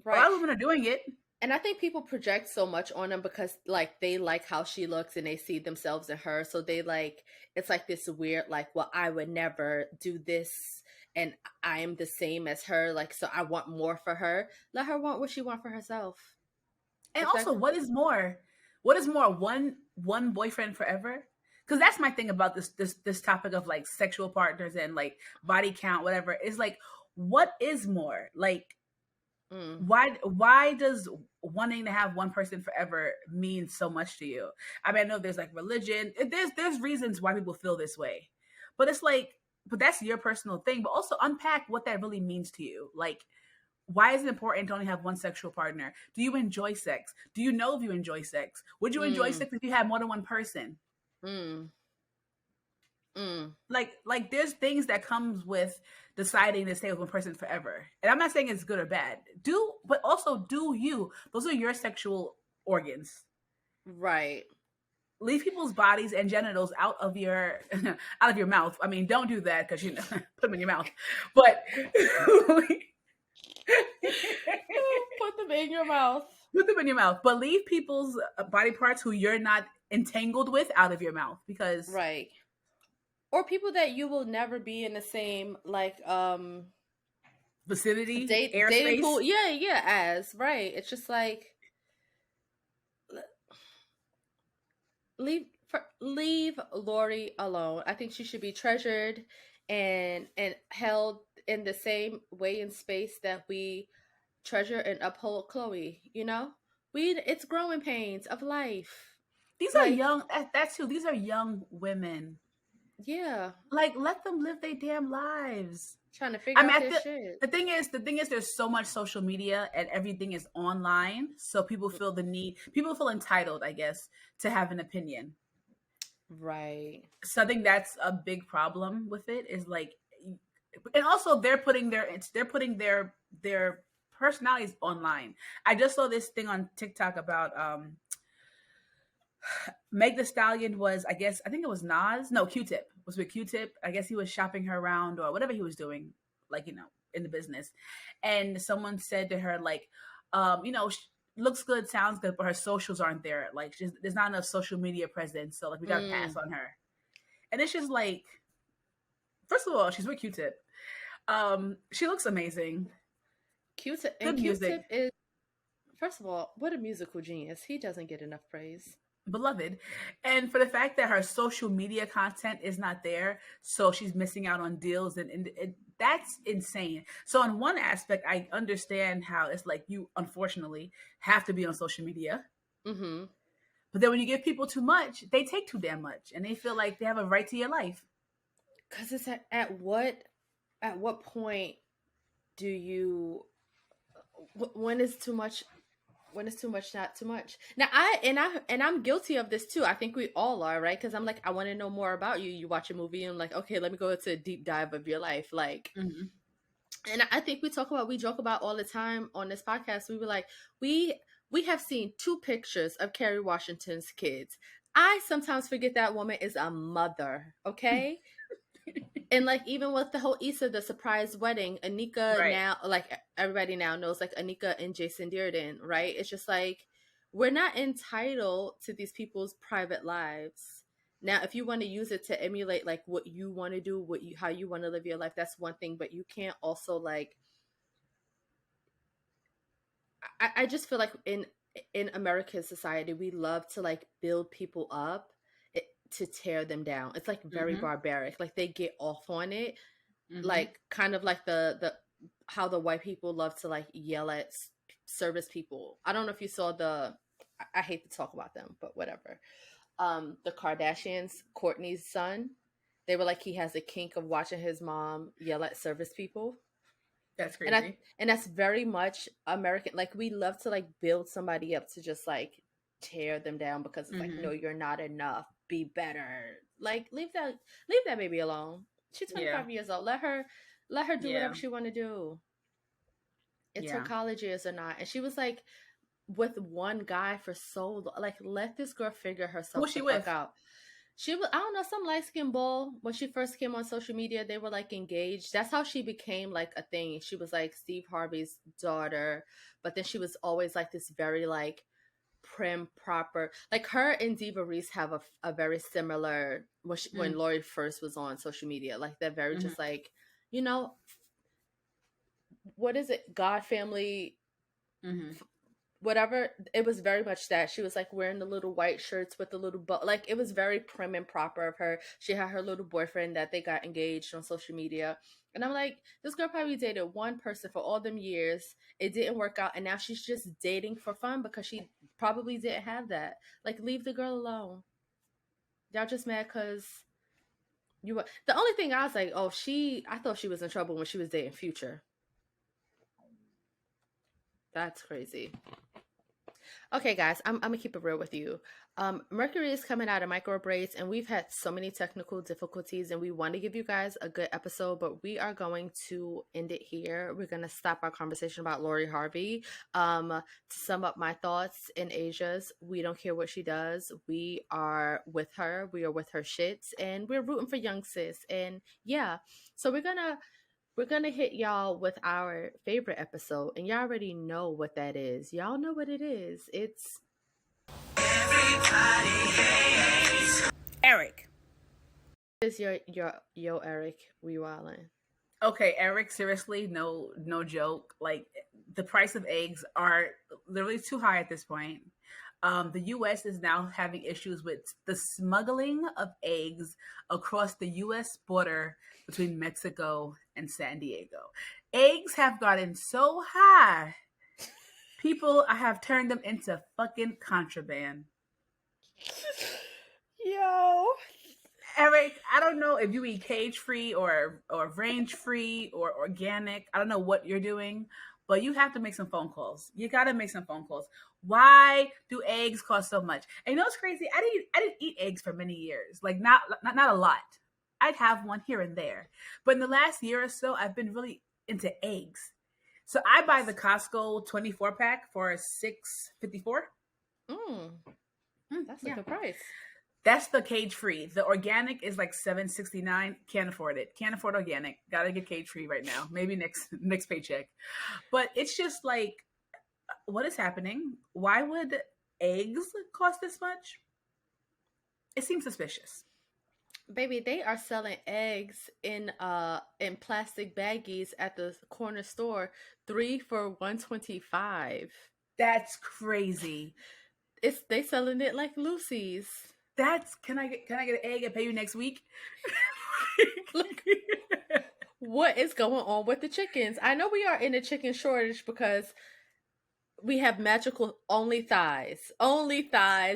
Right. lot of women are doing it. And I think people project so much on them because like they like how she looks and they see themselves in her. So they like, it's like this weird, like, well, I would never do this and I am the same as her. Like, so I want more for her. Let her want what she want for herself. And If also, that, what is more? What is more? One boyfriend forever? Because that's my thing about this topic of like sexual partners and like body count, whatever. Is like, what is more? Like, why does wanting to have one person forever mean so much to you? I mean, I know there's like religion. There's reasons why people feel this way, but it's like, but that's your personal thing. But also unpack what that really means to you. Like, why is it important to only have one sexual partner? Do you enjoy sex? Do you know if you enjoy sex? Would you enjoy sex if you had more than one person? Like there's things that comes with deciding to stay with one person forever. And I'm not saying it's good or bad. But also do you. Those are your sexual organs. right. Leave people's bodies and genitals out of your out of your mouth. I mean, don't do that because put them in your mouth. But Put them in your mouth. Put them in your mouth. But leave people's body parts who you're not entangled with out of your mouth because Right. Or people that you will never be in the same like vicinity, dating airspace. pool. Yeah, as right. It's just like leave Lori alone. I think she should be treasured and held in the same way and space that we treasure and uphold Chloe. You know, it's growing pains of life. These are young. That's who. These are young women. Yeah. Like, let them live their damn lives. Trying to figure out their shit. The thing is, there's so much social media and everything is online. So people feel people feel entitled, I guess, to have an opinion. Right. So I think that's a big problem with it is like, and also they're putting their personalities online. I just saw this thing on TikTok about, Meg the Stallion was, I think it was Nas. No, Q-Tip was with Q-Tip. I guess he was shopping her around or whatever he was doing, like, in the business. And someone said to her, like, looks good, sounds good, but her socials aren't there. Like, there's not enough social media presence. So, like, we got to pass on her. And it's just like, first of all, she's with Q-Tip. She looks amazing. Q-Tip is, first of all, what a musical genius. He doesn't get enough praise. Beloved. And for the fact that her social media content is not there, so she's missing out on deals, and that's insane. So in one aspect, I understand how it's like you unfortunately have to be on social media. Mm-hmm. But then when you give people too much, they take too damn much, and they feel like they have a right to your life. Because it's at what point do you, when is too much? When it's too much, not too much. Now I'm guilty of this too. I think we all are, right? Because I'm like, I want to know more about you. You watch a movie and I'm like, okay, let me go into a deep dive of your life. Like, and I think we joke about all the time on this podcast. We were like, we have seen 2 pictures of Kerry Washington's kids. I sometimes forget that woman is a mother. Okay. And like even with the whole Issa, the surprise wedding, Anika now, like everybody now knows like Anika and Jason Dearden, right? It's just like we're not entitled to these people's private lives. Now, if you want to use it to emulate like what you want to do, how you want to live your life, that's one thing. But you can't also like. I just feel like in American society, we love to like build people up to tear them down. It's like very barbaric. Like they get off on it. Like kind of like the how the white people love to like yell at service people. I don't know if you saw I hate to talk about them, but whatever. The Kardashians, Kourtney's son, they were like, he has a kink of watching his mom yell at service people. That's crazy. And that's very much American. Like, we love to like build somebody up to just like tear them down because it's like, no, you're not enough. Be better. Like, leave that baby alone. She's 25 years old. Let her do whatever she want to do. It's her college years or not. And she was like with one guy for so long. Like, let this girl figure herself Who's she with? out. She was, I don't know, some light skinned bull. When she first came on social media, they were like engaged. That's how she became like a thing. She was like Steve Harvey's daughter, but then she was always like this very like prim, proper. Like, her and Diva Reese have a very similar, when Lori first was on social media, like they're very just like, you know, what is it? God, family, whatever. It was very much that. She was like wearing the little white shirts with the little like, it was very prim and proper of her. She had her little boyfriend that they got engaged on social media, and I'm like, this girl probably dated one person for all them years. It didn't work out, and now she's just dating for fun because she probably didn't have that. Like, leave the girl alone. Y'all just mad because you were the only thing. I was like, oh, I thought she was in trouble when she was dating Future. That's crazy. Okay, guys, I'm gonna keep it real with you. Mercury is coming out of micro braids, and we've had so many technical difficulties, and we want to give you guys a good episode, but we are going to end it here. We're gonna stop our conversation about Lori Harvey. To sum up my thoughts in Asia's, we don't care what she does. We are with her. We are with her shits, and we're rooting for young sis. And yeah, so we're gonna hit y'all with our favorite episode, and y'all already know what that is. Y'all know what it is. It's Eric. Is yo Eric, we wildin'. Okay, Eric, seriously, no joke. Like, the price of eggs are literally too high at this point. The U.S. is now having issues with the smuggling of eggs across the U.S. border between Mexico and San Diego. Eggs have gotten so high, people have turned them into fucking contraband. Yo. Eric, I don't know if you eat cage-free or range-free or organic. I don't know what you're doing, but you have to make some phone calls. You got to make some phone calls. Why do eggs cost so much? And you know what's crazy? I didn't eat eggs for many years. Like, not a lot. I'd have one here and there. But in the last year or so, I've been really into eggs. So I buy the Costco 24 pack for $6.54. That's a good price. That's the cage free. The organic is like $7.69. Can't afford it. Can't afford organic. Gotta get cage free right now. Maybe next paycheck. But it's just like, what is happening? Why would eggs cost this much? It seems suspicious. Baby, they are selling eggs in plastic baggies at the corner store, 3 for $1.25. That's crazy. They selling it like Lucy's. Can I get an egg and pay you next week? What is going on with the chickens? I know we are in a chicken shortage because we have magical only thighs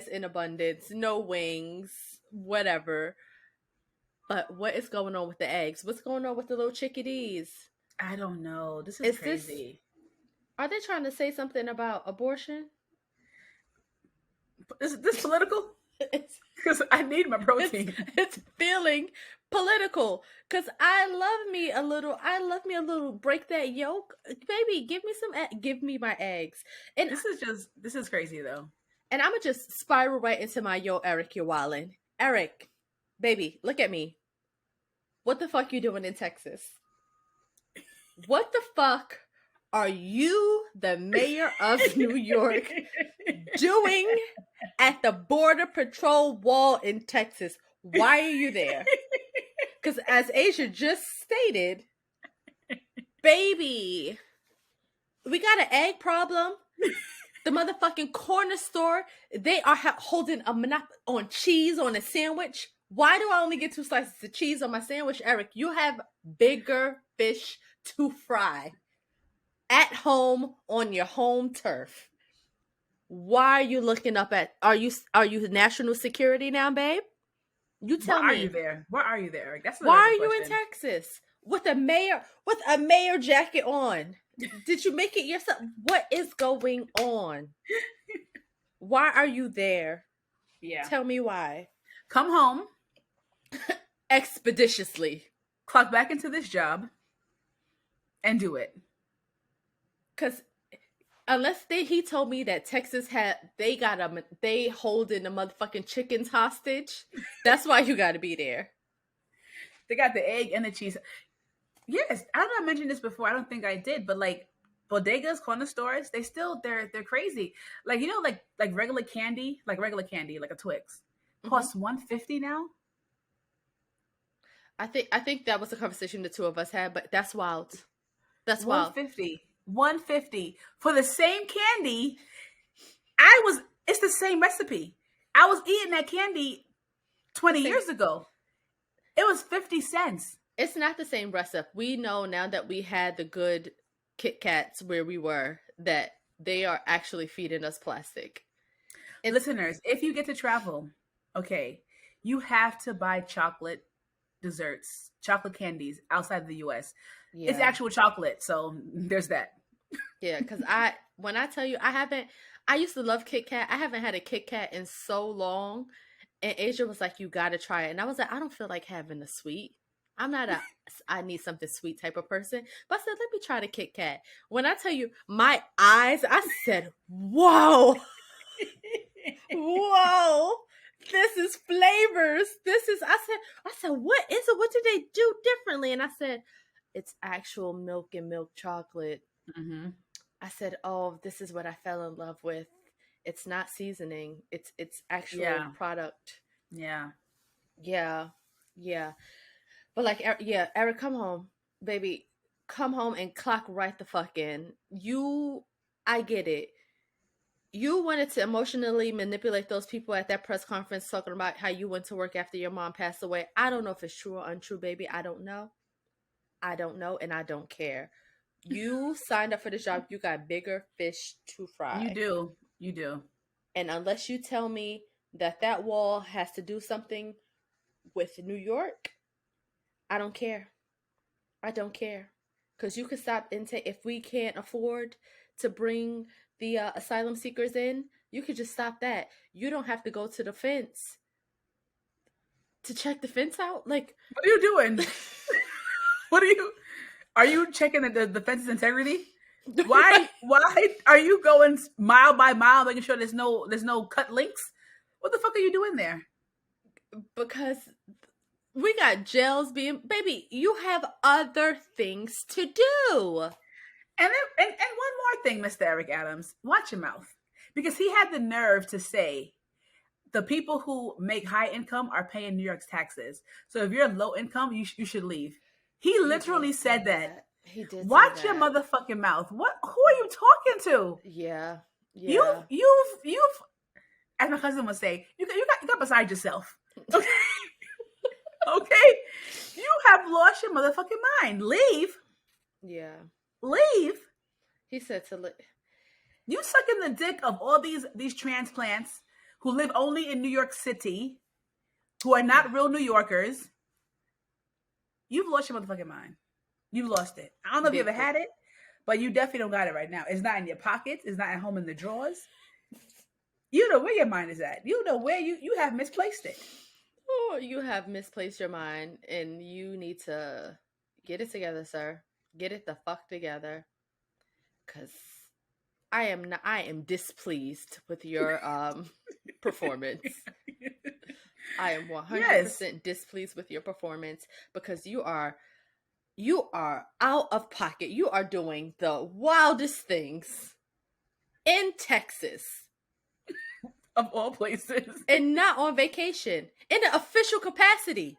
in abundance, no wings, whatever. But what is going on with the eggs? What's going on with the little chickadees? I don't know. This is crazy. Are they trying to say something about abortion? Is this political? Because I need my protein. It's feeling political. Because I love me a little break that yolk. Baby, give me my eggs. And this is crazy though. And I'm going to just spiral right into my yo, Eric, you're wildin'. Eric, baby, look at me. What the fuck you doing in Texas? What the fuck are you, the mayor of New York, doing at the Border Patrol wall in Texas? Why are you there? Because as Asia just stated, baby, we got an egg problem. The motherfucking corner store, they are holding a monopoly on cheese on a sandwich. Why do I only get 2 slices of cheese on my sandwich, Eric? You have bigger fish to fry at home on your home turf. Why are you looking up at? Are you national security now, babe? You Why tell are you me. there? Why are you there, Eric? That's a Why very are good you in question. Texas with a mayor jacket on? Did you make it yourself? What is going on? Why are you there? Yeah. Tell me why. Come home, Expeditiously. clock back into this job, and do it. Cause unless he told me that Texas they holding the motherfucking chickens hostage. That's why you got to be there. They got the egg and the cheese. Yes, I don't know. I mentioned this before. I don't think I did, but like bodegas, corner stores, they're crazy. Like like regular candy, like a Twix, costs $1.50 now. I think that was a conversation the two of us had, but that's wild. That's wild. 150, 150 for the same candy. It's the same recipe. I was eating that candy 20 years ago. It was 50 cents. It's not the same recipe. We know now that we had the good Kit Kats where we were that they are actually feeding us plastic. Listeners, if you get to travel, okay, you have to buy chocolate desserts, chocolate candies outside of the US. Yeah. It's actual chocolate, so there's that. Yeah, because when I tell you I used to love Kit Kat. I haven't had a Kit Kat in so long. And Asia was like, you gotta try it. And I was like, I don't feel like having a sweet. I'm not I need something sweet type of person. But I said, let me try the Kit Kat. When I tell you my eyes, I said, whoa. Whoa. This is flavors. I said, what is it? What do they do differently? And I said, it's actual milk and milk chocolate. Mm-hmm. I said, oh, this is what I fell in love with. It's not seasoning. It's actual product. Yeah. Yeah. Yeah. But like, yeah, Eric, come home, baby. Come home and clock right the fuck in. I get it. You wanted to emotionally manipulate those people at that press conference talking about how you went to work after your mom passed away. I don't know if it's true or untrue, baby. I don't know. And I don't care. You signed up for this job. You got bigger fish to fry. You do. And unless you tell me that wall has to do something with New York, I don't care. I don't care. Because you could stop intake. If we can't afford to bring the asylum seekers in, you could just stop that. You don't have to go to the fence to check the fence out. Like, what are you doing? Are you checking the fence's integrity? Why are you going mile by mile making sure there's no cut links? What the fuck are you doing there? Because we got jails being, baby, you have other things to do. And one more thing, Mr. Eric Adams, watch your mouth. Because he had the nerve to say the people who make high income are paying New York's taxes. So if you're low income, you should leave. He literally said that. He did. Watch your motherfucking mouth. Who are you talking to? Yeah. You've as my cousin would say, you got beside yourself. Okay. Okay. You have lost your motherfucking mind. Leave. Yeah. Leave. He said to leave. You sucking the dick of all these transplants who live only in New York City, who are not real New Yorkers. You've lost your motherfucking mind. You've lost it. I don't know if you ever had it, but you definitely don't got it right now. It's not in your pockets. It's not at home in the drawers. You know where your mind is at. You know where you have misplaced it. Oh, you have misplaced your mind, and you need to get it together, sir. Get it the fuck together. Because I am displeased with your performance. I am 100% displeased with your performance because you are out of pocket. You are doing the wildest things in Texas. Of all places. And not on vacation. In an official capacity.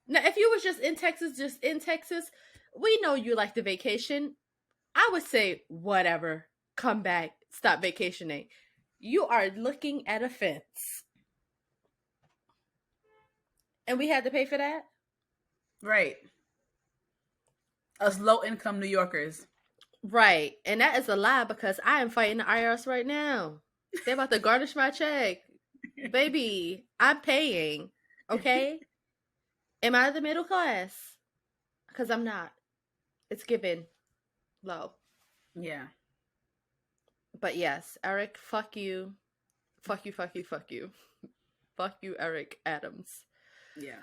Now, if you was just in Texas, we know you like the vacation. I would say, whatever. Come back. Stop vacationing. You are looking at a fence. And we had to pay for that? Right. Us low-income New Yorkers. Right. And that is a lie because I am fighting the IRS right now. They're about to garnish my check. Baby, I'm paying. Okay? Am I the middle class? Because I'm not. It's given low. Yeah. But yes, Eric, fuck you. Fuck you, fuck you, fuck you. Fuck you, Eric Adams. Yeah.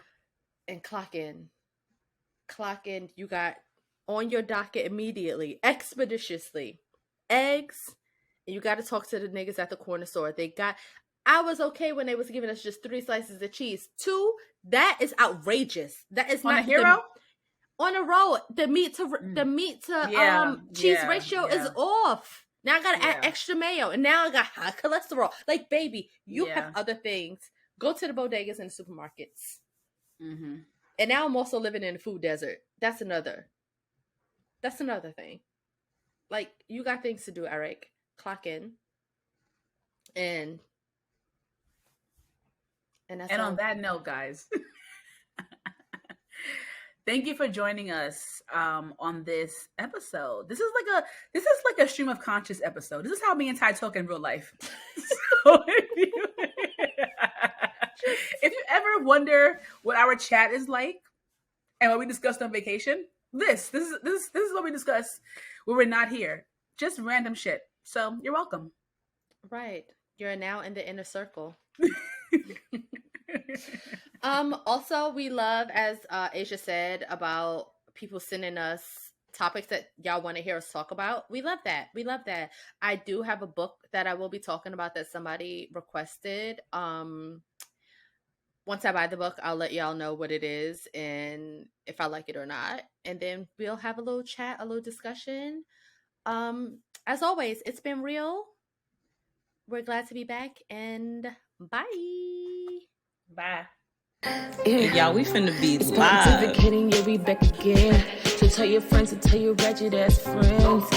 And clock in. Clock in. You got on your docket immediately, expeditiously, eggs. And you got to talk to the niggas at the corner store. I was okay when they was giving us just 3 slices of cheese. 2, that is outrageous. That is on not a hero. On a roll, the meat to cheese ratio is off. Now I gotta add extra mayo, and now I got high cholesterol. Like, baby, you have other things. Go to the bodegas and the supermarkets. Mm-hmm. And now I'm also living in a food desert. That's another thing. Like, you got things to do, Eric. Clock in. And that's on that note, guys, thank you for joining us on this episode. This is like a stream of conscious episode. This is how me and Ty talk in real life. So if you ever wonder what our chat is like and what we discussed on vacation, this is what we discuss when we're not here. Just random shit. So you're welcome. Right. You're now in the inner circle. Also, we love, as Asia said, about people sending us topics that y'all want to hear us talk about. We love that. I do have a book that I will be talking about that somebody requested. Once I buy the book, I'll let y'all know what it is and if I like it or not. And then we'll have a little chat, a little discussion. As always, it's been real. We're glad to be back, and bye. Bye. Y'all, we finna be live. Pontificating, yeah, we back again. To tell your friends, to tell your wretched ass friends.